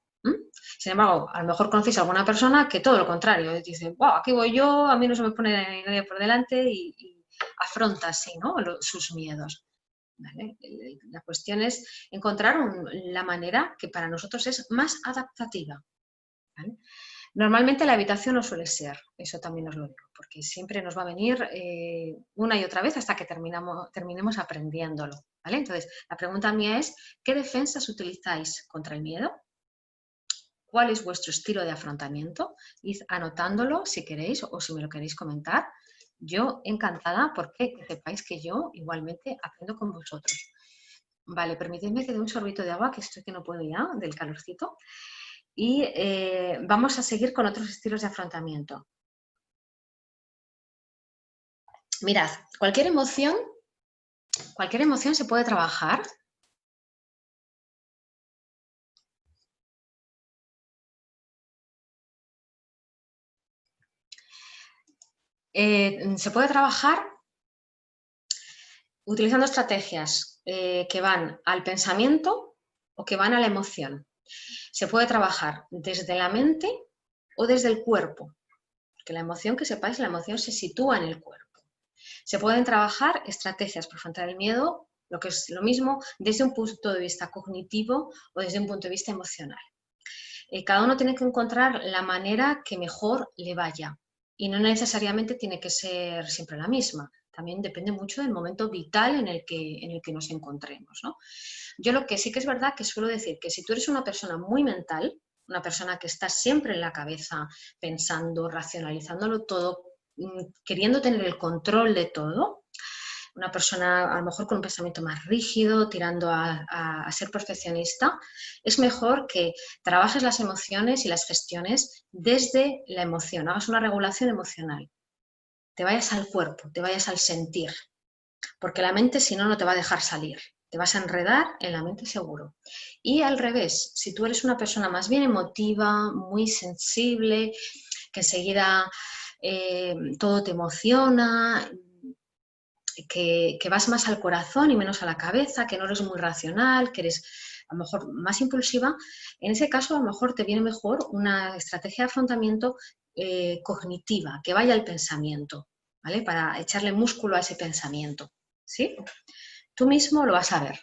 Sin embargo, a lo mejor conocéis a alguna persona que todo lo contrario, dice, wow, aquí voy yo, a mí no se me pone nadie por delante y afronta así, ¿no? sus miedos. ¿Vale? La cuestión es encontrar la manera que para nosotros es más adaptativa. ¿Vale? Normalmente la evitación no suele ser, eso también os lo digo, porque siempre nos va a venir una y otra vez hasta que terminemos aprendiéndolo. ¿Vale? Entonces, la pregunta mía es, ¿qué defensas utilizáis contra el miedo? ¿Cuál es vuestro estilo de afrontamiento? Id anotándolo si queréis o si me lo queréis comentar. Yo encantada porque sepáis que yo igualmente aprendo con vosotros. Vale, permitidme que dé un sorbito de agua, que estoy que no puedo ya, del calorcito. Y vamos a seguir con otros estilos de afrontamiento. Mirad, cualquier emoción se puede trabajar. Se puede trabajar utilizando estrategias que van al pensamiento o que van a la emoción. Se puede trabajar desde la mente o desde el cuerpo, porque la emoción, que sepáis, la emoción se sitúa en el cuerpo. Se pueden trabajar estrategias para afrontar el miedo, lo que es lo mismo, desde un punto de vista cognitivo o desde un punto de vista emocional. Cada uno tiene que encontrar la manera que mejor le vaya y no necesariamente tiene que ser siempre la misma. También depende mucho del momento vital en el que nos encontremos, ¿no? Yo lo que sí que es verdad que suelo decir que si tú eres una persona muy mental, una persona que está siempre en la cabeza pensando, racionalizándolo todo, queriendo tener el control de todo, una persona a lo mejor con un pensamiento más rígido, tirando a ser perfeccionista, es mejor que trabajes las emociones y las gestiones desde la emoción, hagas una regulación emocional, te vayas al cuerpo, te vayas al sentir, porque la mente si no, no te va a dejar salir. Te vas a enredar en la mente seguro. Y al revés, si tú eres una persona más bien emotiva, muy sensible, que enseguida todo te emociona, que vas más al corazón y menos a la cabeza, que no eres muy racional, que eres a lo mejor más impulsiva, en ese caso a lo mejor te viene mejor una estrategia de afrontamiento cognitiva, que vaya al pensamiento, ¿vale? Para echarle músculo a ese pensamiento, ¿sí? Tú mismo lo vas a ver.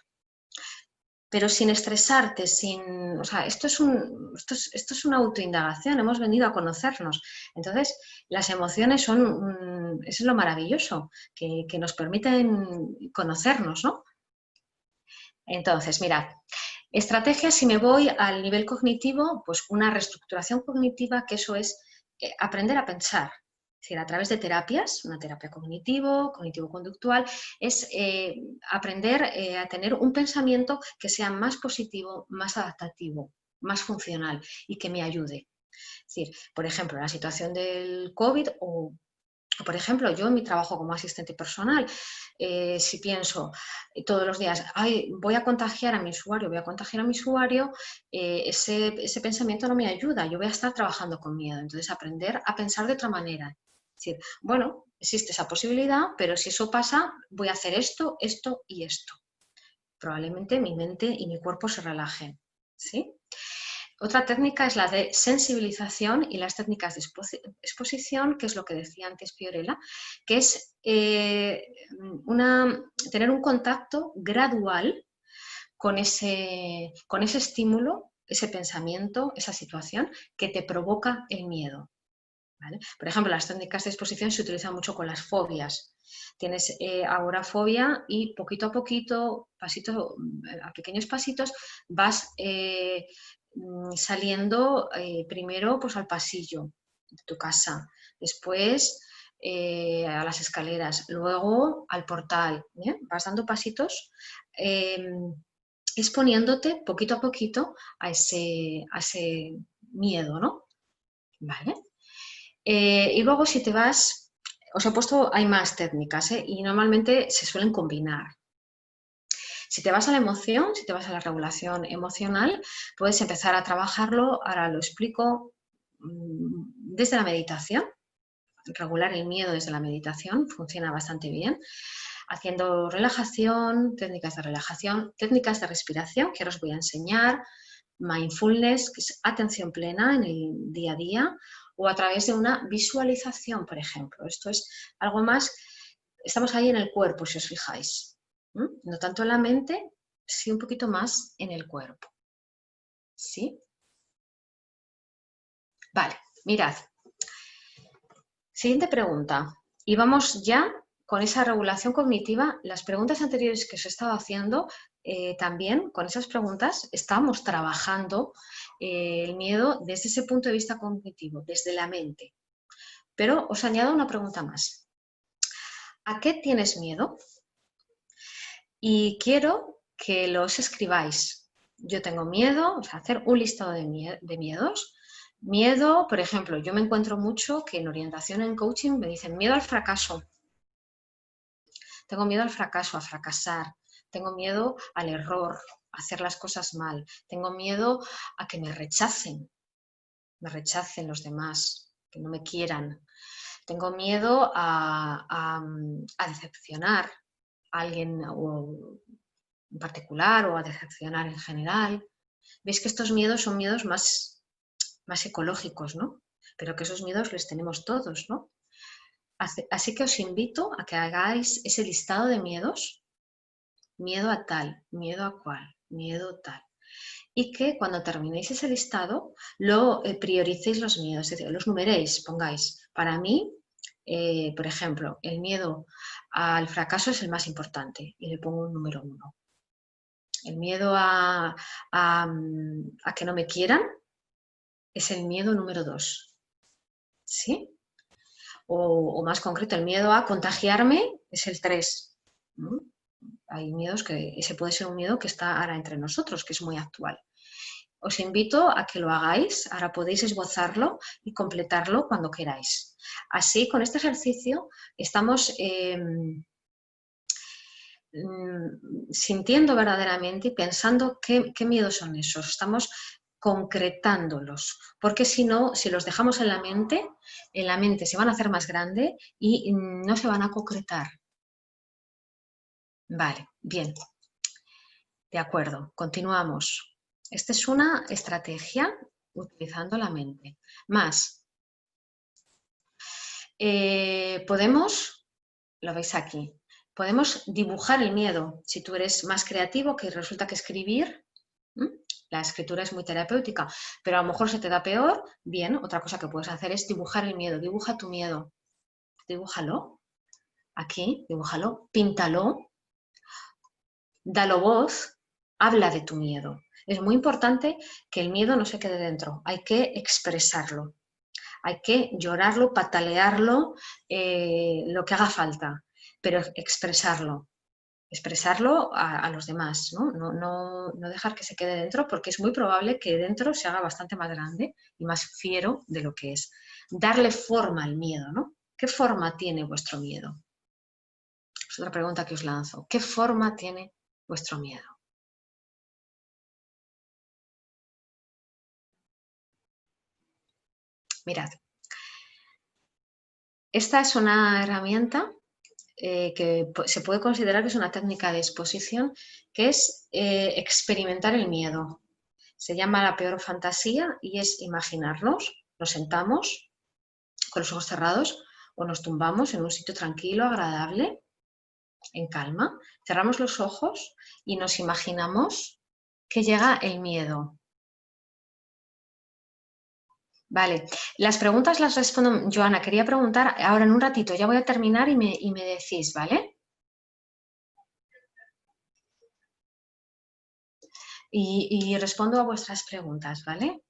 Pero sin estresarte, o sea, esto es una autoindagación, hemos venido a conocernos. Entonces, las emociones eso es lo maravilloso, que nos permiten conocernos, ¿no? Entonces, mirad, estrategias, si me voy al nivel cognitivo, pues una reestructuración cognitiva, que eso es aprender a pensar. Es decir, a través de terapias, una terapia cognitivo-conductual, es aprender a tener un pensamiento que sea más positivo, más adaptativo. más funcional y que me ayude. Es decir, por ejemplo, la situación del COVID o por ejemplo, yo en mi trabajo como asistente personal, si pienso todos los días, ay, voy a contagiar a mi usuario, ese pensamiento no me ayuda, yo voy a estar trabajando con miedo. Entonces, aprender a pensar de otra manera. Es decir, bueno, existe esa posibilidad, pero si eso pasa, voy a hacer esto, esto y esto. Probablemente mi mente y mi cuerpo se relajen, ¿sí? Otra técnica es la de sensibilización y las técnicas de exposición, que es lo que decía antes Fiorella, que es tener un contacto gradual con ese estímulo, ese pensamiento, esa situación que te provoca el miedo. ¿Vale? Por ejemplo, las técnicas de exposición se utilizan mucho con las fobias. Tienes agorafobia y poquito a poquito, a pequeños pasitos, vas saliendo primero pues, al pasillo de tu casa, después a las escaleras, luego al portal. Vas dando pasitos, exponiéndote poquito a poquito a ese miedo, ¿no? ¿Vale? Y luego si te vas, os he puesto, hay más técnicas y normalmente se suelen combinar. Si te vas a la emoción, si te vas a la regulación emocional, puedes empezar a trabajarlo, ahora lo explico, desde la meditación. Regular el miedo desde la meditación funciona bastante bien. Haciendo relajación, técnicas de respiración, que ahora os voy a enseñar, mindfulness, que es atención plena en el día a día, o a través de una visualización, por ejemplo. Esto es algo más, estamos ahí en el cuerpo, si os fijáis. No tanto en la mente, sí un poquito más en el cuerpo. ¿Sí? Vale, mirad. Siguiente pregunta. Y vamos ya con esa regulación cognitiva. Las preguntas anteriores que os he estado haciendo, también con esas preguntas estamos trabajando el miedo desde ese punto de vista cognitivo, desde la mente. Pero os añado una pregunta más. ¿A qué tienes miedo? Y quiero que los escribáis. Yo tengo miedo, o sea, hacer un listado de miedos. Miedo, por ejemplo, yo me encuentro mucho que en orientación, en coaching, me dicen miedo al fracaso. Tengo miedo al fracaso, a fracasar. Tengo miedo al error, a hacer las cosas mal. Tengo miedo a que me rechacen los demás, que no me quieran. Tengo miedo a decepcionar a alguien en particular o a decepcionar en general. Veis que estos miedos son miedos más ecológicos, ¿no? Pero que esos miedos les tenemos todos, ¿no? Así que os invito a que hagáis ese listado de miedos, miedo a tal, miedo a cual, miedo tal, y que cuando terminéis ese listado lo prioricéis los miedos, es decir, los numeréis, pongáis, para mí, por ejemplo, el miedo al fracaso es el más importante y le pongo un número 1. El miedo a que no me quieran es el miedo número 2, ¿sí? O más concreto, el miedo a contagiarme es el 3. ¿No? Hay miedos que ese puede ser un miedo que está ahora entre nosotros, que es muy actual. Os invito a que lo hagáis, ahora podéis esbozarlo y completarlo cuando queráis. Así, con este ejercicio, estamos sintiendo verdaderamente y pensando qué miedos son esos. Estamos concretándolos, porque si no, si los dejamos en la mente se van a hacer más grande y no se van a concretar. Vale, bien. De acuerdo, continuamos. Esta es una estrategia utilizando la mente. Más, podemos, lo veis aquí, podemos dibujar el miedo. Si tú eres más creativo, que resulta que escribir, la escritura es muy terapéutica, pero a lo mejor se te da peor, bien, otra cosa que puedes hacer es dibujar el miedo. Dibuja tu miedo. Dibújalo. Aquí, dibújalo, píntalo, dalo voz, habla de tu miedo. Es muy importante que el miedo no se quede dentro, hay que expresarlo, hay que llorarlo, patalearlo, lo que haga falta, pero expresarlo. expresarlo a los demás, ¿no? No dejar que se quede dentro, porque es muy probable que dentro se haga bastante más grande y más fiero de lo que es. Darle forma al miedo, ¿no? ¿Qué forma tiene vuestro miedo? Es otra pregunta que os lanzo. ¿Qué forma tiene vuestro miedo? Mirad, esta es una herramienta que se puede considerar que es una técnica de exposición, que es experimentar el miedo. Se llama la peor fantasía y es imaginarnos, nos sentamos con los ojos cerrados o nos tumbamos en un sitio tranquilo, agradable, en calma, cerramos los ojos y nos imaginamos que llega el miedo. Vale, las preguntas las respondo, Joana, quería preguntar, ahora en un ratito ya voy a terminar y me decís, ¿vale? Y respondo a vuestras preguntas, ¿vale?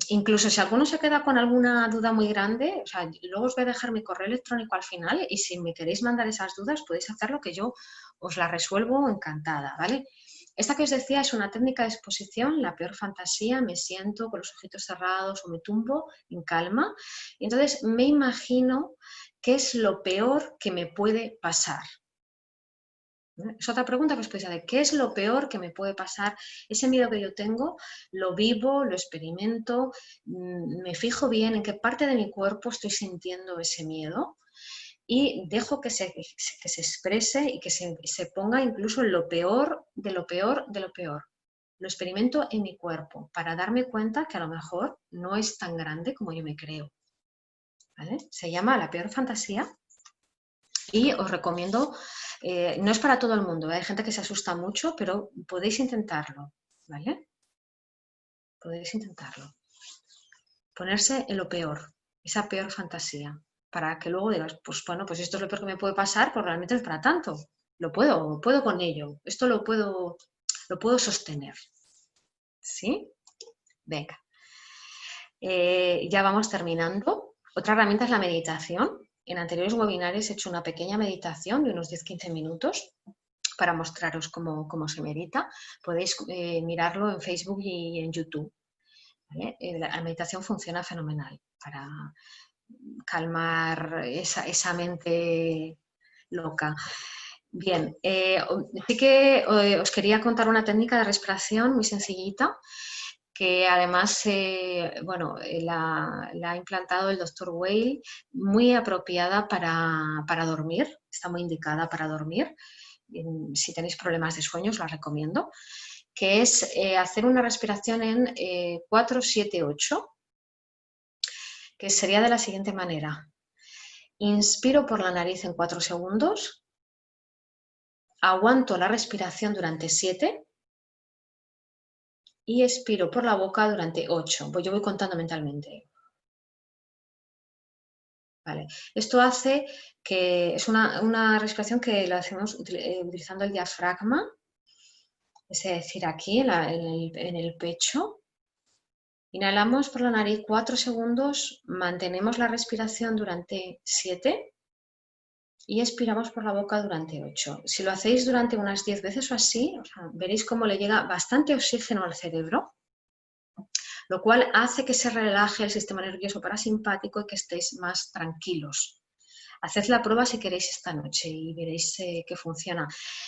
Incluso si alguno se queda con alguna duda muy grande, o sea, luego os voy a dejar mi correo electrónico al final y si me queréis mandar esas dudas podéis hacerlo que yo os las resuelvo encantada, ¿vale? Esta que os decía es una técnica de exposición, la peor fantasía, me siento con los ojitos cerrados o me tumbo en calma y entonces me imagino qué es lo peor que me puede pasar. Es otra pregunta que os podéis hacer. ¿Qué es lo peor que me puede pasar? Ese miedo que yo tengo, lo vivo, lo experimento, me fijo bien en qué parte de mi cuerpo estoy sintiendo ese miedo y dejo que se exprese y que se ponga incluso en lo peor de lo peor de lo peor. Lo experimento en mi cuerpo para darme cuenta que a lo mejor no es tan grande como yo me creo. ¿Vale? Se llama la peor fantasía. Y os recomiendo, no es para todo el mundo, hay gente que se asusta mucho, pero podéis intentarlo, ¿vale? Podéis intentarlo. Ponerse en lo peor, esa peor fantasía, para que luego digas, pues bueno, pues esto es lo peor que me puede pasar, pues realmente no es para tanto. Lo puedo con ello, esto lo puedo sostener. ¿Sí? Venga. Ya vamos terminando. Otra herramienta es la meditación. En anteriores webinars he hecho una pequeña meditación de unos 10-15 minutos para mostraros cómo se medita. Podéis mirarlo en Facebook y en YouTube. ¿Vale? La meditación funciona fenomenal para calmar esa mente loca. Bien, sí que os quería contar una técnica de respiración muy sencillita que además bueno, la ha implantado el doctor Weil, muy apropiada para dormir, está muy indicada para dormir. Si tenéis problemas de sueño os la recomiendo, que es hacer una respiración en 4-7-8, que sería de la siguiente manera. Inspiro por la nariz en 4 segundos, aguanto la respiración durante 7 y expiro por la boca durante 8. Yo voy contando mentalmente. Vale. Esto hace que es una respiración que la hacemos utilizando el diafragma, es decir, aquí en el pecho. Inhalamos por la nariz 4 segundos, mantenemos la respiración durante 7 y expiramos por la boca durante 8. Si lo hacéis durante unas 10 veces o así, veréis cómo le llega bastante oxígeno al cerebro, lo cual hace que se relaje el sistema nervioso parasimpático y que estéis más tranquilos. Haced la prueba si queréis esta noche y veréis que funciona.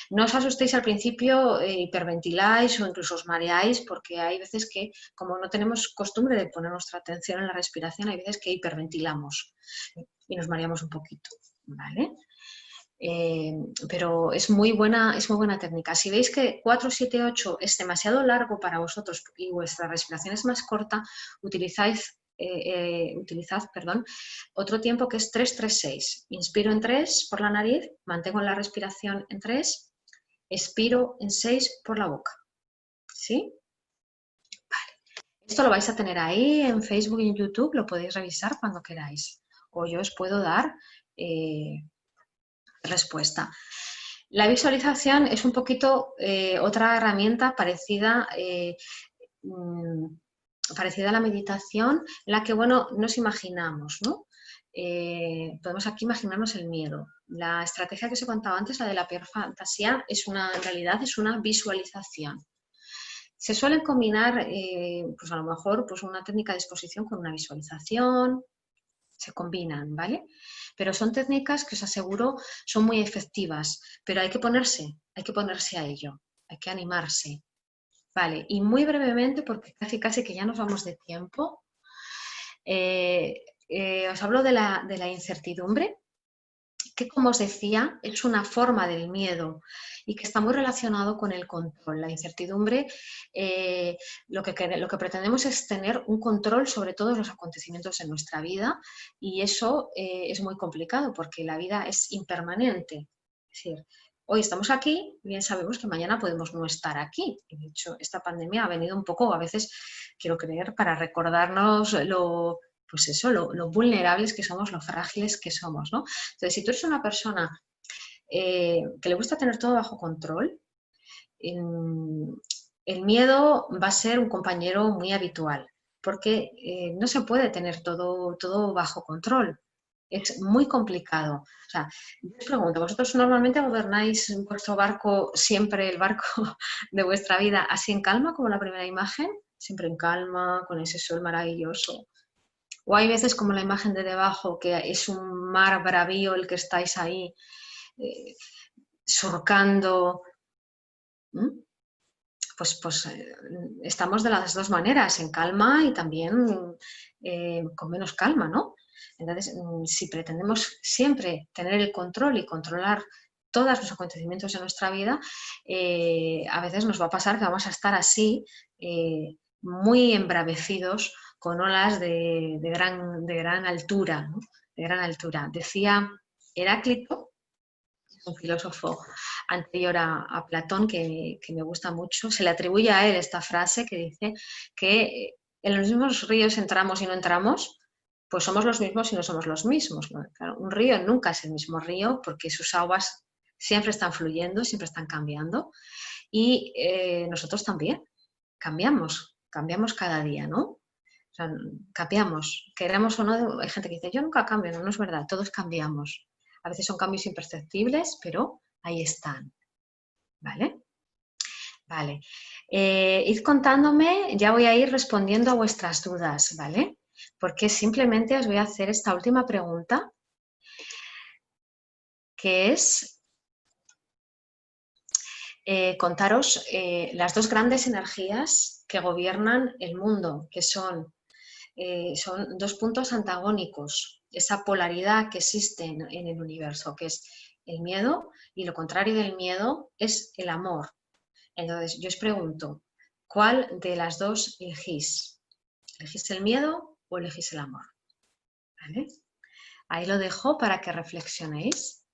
No os asustéis al principio, hiperventiláis o incluso os mareáis, porque hay veces que, como no tenemos costumbre de poner nuestra atención en la respiración, hay veces que hiperventilamos y nos mareamos un poquito, ¿vale? Pero es muy buena técnica. Si veis que 4-7-8 es demasiado largo para vosotros y vuestra respiración es más corta, utilizad otro tiempo que es 3-3-6. Inspiro en 3 por la nariz, mantengo la respiración en 3, expiro en 6 por la boca. ¿Sí? Vale. Esto lo vais a tener ahí en Facebook y en YouTube, lo podéis revisar cuando queráis. O yo os puedo dar respuesta. La visualización es un poquito otra herramienta parecida a la meditación, en la que, bueno, nos imaginamos, ¿no? podemos aquí imaginarnos el miedo. La estrategia que os he contado antes, la de la peor fantasía, en realidad es una visualización. Se suelen combinar, pues a lo mejor, pues una técnica de exposición con una visualización, se combinan, ¿vale? Pero son técnicas que os aseguro son muy efectivas, pero hay que ponerse a ello, hay que animarse, ¿vale? Y muy brevemente, porque casi que ya nos vamos de tiempo, os hablo de la incertidumbre, que como os decía, es una forma del miedo y que está muy relacionado con el control. La incertidumbre, lo que pretendemos es tener un control sobre todos los acontecimientos de nuestra vida y eso es muy complicado porque la vida es impermanente. Es decir, hoy estamos aquí, bien sabemos que mañana podemos no estar aquí. Y de hecho, esta pandemia ha venido un poco, a veces, quiero creer, para recordarnos pues eso, lo vulnerables que somos, lo frágiles que somos, ¿no? Entonces, si tú eres una persona que le gusta tener todo bajo control, el miedo va a ser un compañero muy habitual, porque no se puede tener todo bajo control. Es muy complicado. O sea, yo os pregunto, ¿vosotros normalmente gobernáis vuestro barco, siempre el barco de vuestra vida, así en calma como la primera imagen? Siempre en calma, con ese sol maravilloso. O hay veces como la imagen de debajo, que es un mar bravío el que estáis ahí surcando. Pues estamos de las dos maneras, en calma y también con menos calma, ¿no? Entonces, si pretendemos siempre tener el control y controlar todos los acontecimientos de nuestra vida, a veces nos va a pasar que vamos a estar así, muy embravecidos, con olas de gran altura, ¿no? De gran altura. Decía Heráclito, un filósofo anterior a Platón que me gusta mucho, se le atribuye a él esta frase que dice que en los mismos ríos entramos y no entramos, pues somos los mismos y no somos los mismos, ¿no? Claro, un río nunca es el mismo río porque sus aguas siempre están fluyendo, siempre están cambiando y nosotros también cambiamos cada día, ¿no? O sea, cambiamos, queramos o no, hay gente que dice, yo nunca cambio, no es verdad, todos cambiamos. A veces son cambios imperceptibles, pero ahí están, ¿vale? Vale. Id contándome, ya voy a ir respondiendo a vuestras dudas, ¿vale? Porque simplemente os voy a hacer esta última pregunta, que es contaros las dos grandes energías que gobiernan el mundo, que son dos puntos antagónicos, esa polaridad que existe en el universo, que es el miedo, y lo contrario del miedo es el amor. Entonces, yo os pregunto, ¿cuál de las dos elegís? ¿Elegís el miedo o elegís el amor? ¿Vale? Ahí lo dejo para que reflexionéis,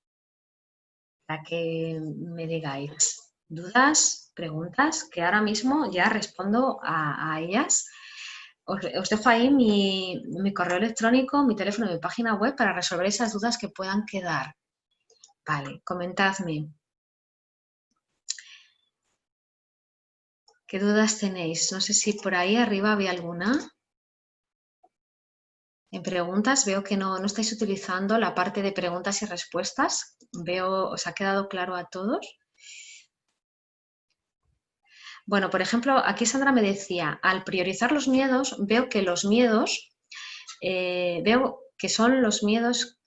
para que me digáis dudas, preguntas, que ahora mismo ya respondo a ellas. Os dejo ahí mi correo electrónico, mi teléfono y mi página web para resolver esas dudas que puedan quedar. Vale, comentadme. ¿Qué dudas tenéis? No sé si por ahí arriba había alguna. En preguntas veo que no estáis utilizando la parte de preguntas y respuestas. Veo, ¿os ha quedado claro a todos? Bueno, por ejemplo, aquí Sandra me decía, al priorizar los miedos, veo que los miedos, veo que son los miedos.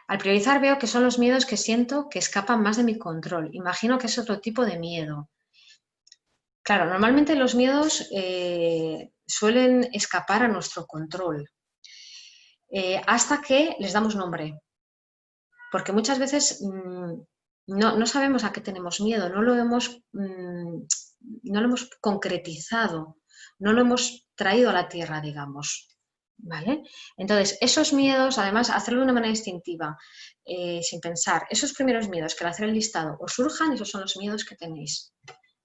Al priorizar veo que son los miedos que siento que escapan más de mi control. Imagino que es otro tipo de miedo. Claro, normalmente los miedos suelen escapar a nuestro control hasta que les damos nombre. Porque muchas veces no sabemos a qué tenemos miedo, no lo hemos concretizado, no lo hemos traído a la tierra, digamos. ¿Vale? Entonces, esos miedos, además, hacerlo de una manera instintiva, sin pensar, esos primeros miedos que al hacer el listado os surjan, esos son los miedos que tenéis.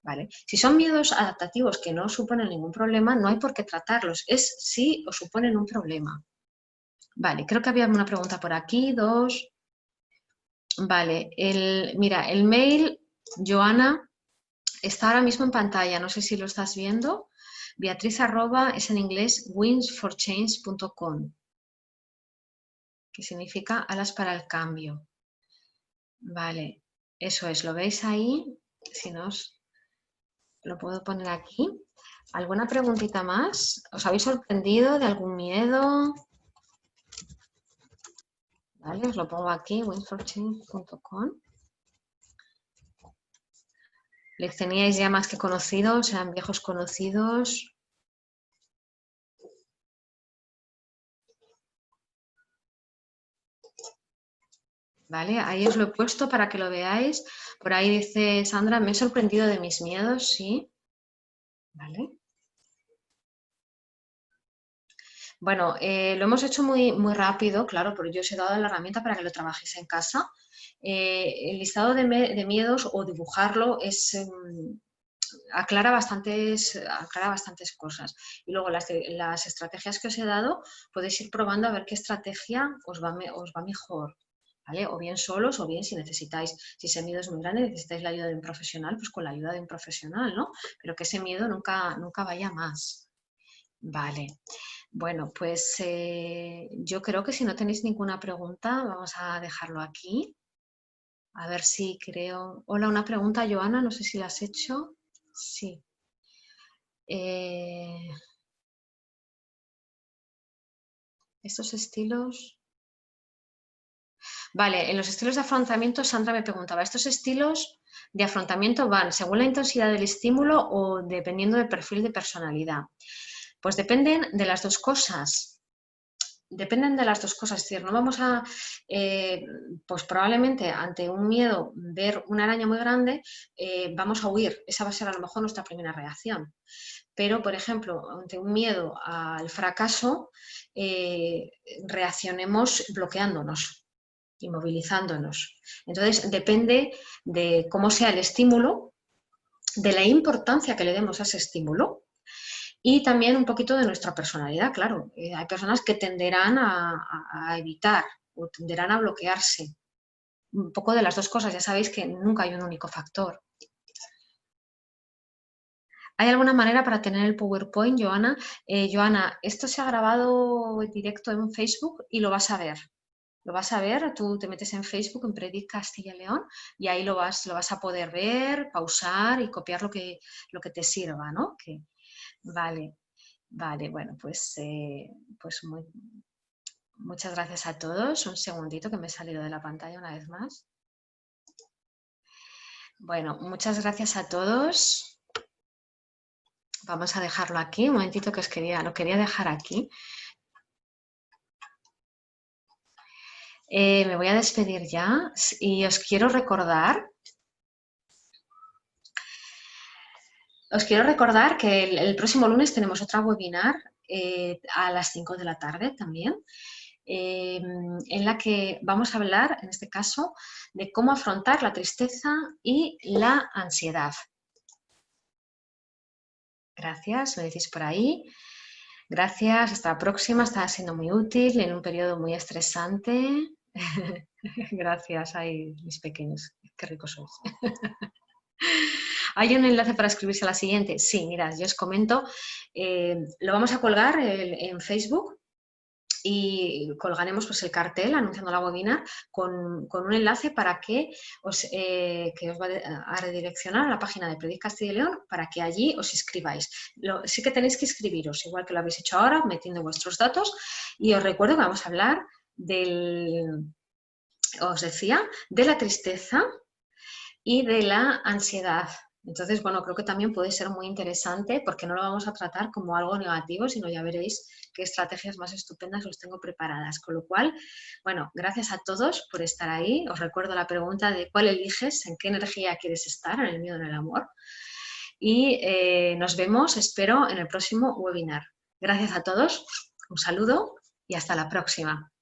¿Vale? Si son miedos adaptativos que no suponen ningún problema, no hay por qué tratarlos, es si os suponen un problema. Vale, creo que había una pregunta por aquí, dos. Vale, mira, el mail, Joana, está ahora mismo en pantalla, no sé si lo estás viendo. Beatriz es en inglés wingsforchange.com, que significa alas para el cambio. Vale, eso es, ¿lo veis ahí? Si no os lo puedo poner aquí. ¿Alguna preguntita más? ¿Os habéis sorprendido de algún miedo? Vale, os lo pongo aquí, wingsforchange.com. ¿Les teníais ya más que conocidos? ¿Eran viejos conocidos? Vale, ahí os lo he puesto para que lo veáis. Por ahí dice Sandra, me he sorprendido de mis miedos, sí. Vale. Bueno, lo hemos hecho muy, muy rápido, claro, pero yo os he dado la herramienta para que lo trabajéis en casa. El listado de miedos o dibujarlo es... aclara bastantes cosas. Y luego las estrategias que os he dado, podéis ir probando a ver qué estrategia os va mejor. ¿Vale? O bien solos, o bien si necesitáis, si ese miedo es muy grande, necesitáis la ayuda de un profesional, pues con la ayuda de un profesional, ¿no? Pero que ese miedo nunca vaya más. Vale. Bueno, pues yo creo que si no tenéis ninguna pregunta, vamos a dejarlo aquí. A ver si creo... Hola, una pregunta, Joana, no sé si la has hecho. Sí. Estos estilos... Vale, en los estilos de afrontamiento, Sandra me preguntaba, ¿estos estilos de afrontamiento van según la intensidad del estímulo o dependiendo del perfil de personalidad? Pues dependen de las dos cosas. Dependen de las dos cosas, es decir, no vamos a, pues probablemente ante un miedo, ver una araña muy grande, vamos a huir, esa va a ser a lo mejor nuestra primera reacción. Pero, por ejemplo, ante un miedo al fracaso, reaccionemos bloqueándonos, inmovilizándonos. Entonces, depende de cómo sea el estímulo, de la importancia que le demos a ese estímulo y también un poquito de nuestra personalidad, claro. Hay personas que tenderán a evitar o tenderán a bloquearse. Un poco de las dos cosas, ya sabéis que nunca hay un único factor. ¿Hay alguna manera para tener el PowerPoint, Joana? Joana, esto se ha grabado en directo en Facebook y lo vas a ver. Lo vas a ver, tú te metes en Facebook, en Predic Castilla y León, y ahí lo vas a poder ver, pausar y copiar lo que te sirva, ¿no? Vale, vale, bueno, pues muchas gracias a todos. Un segundito que me he salido de la pantalla una vez más. Bueno, muchas gracias a todos. Vamos a dejarlo aquí. Un momentito que lo quería dejar aquí. Me voy a despedir ya y os quiero recordar que el próximo lunes tenemos otra webinar a las 5 de la tarde también, en la que vamos a hablar, en este caso, de cómo afrontar la tristeza y la ansiedad. Gracias, me decís por ahí. Gracias, hasta la próxima. Está siendo muy útil en un periodo muy estresante. Gracias, ay, mis pequeños, qué ricos sois. ¿Hay un enlace para inscribirse a la siguiente? Sí, mirad, yo os comento. Lo vamos a colgar en Facebook y colgaremos pues, el cartel anunciando la webinar con un enlace para que os va a redireccionar a la página de Predic Castilla y León para que allí os inscribáis. Sí que tenéis que inscribiros, igual que lo habéis hecho ahora, metiendo vuestros datos. Y os recuerdo que vamos a hablar os decía, de la tristeza y de la ansiedad. Entonces, bueno, creo que también puede ser muy interesante porque no lo vamos a tratar como algo negativo, sino ya veréis qué estrategias más estupendas os tengo preparadas. Con lo cual, bueno, gracias a todos por estar ahí. Os recuerdo la pregunta de cuál eliges, en qué energía quieres estar, en el miedo o en el amor. Y nos vemos, espero, en el próximo webinar. Gracias a todos, un saludo y hasta la próxima.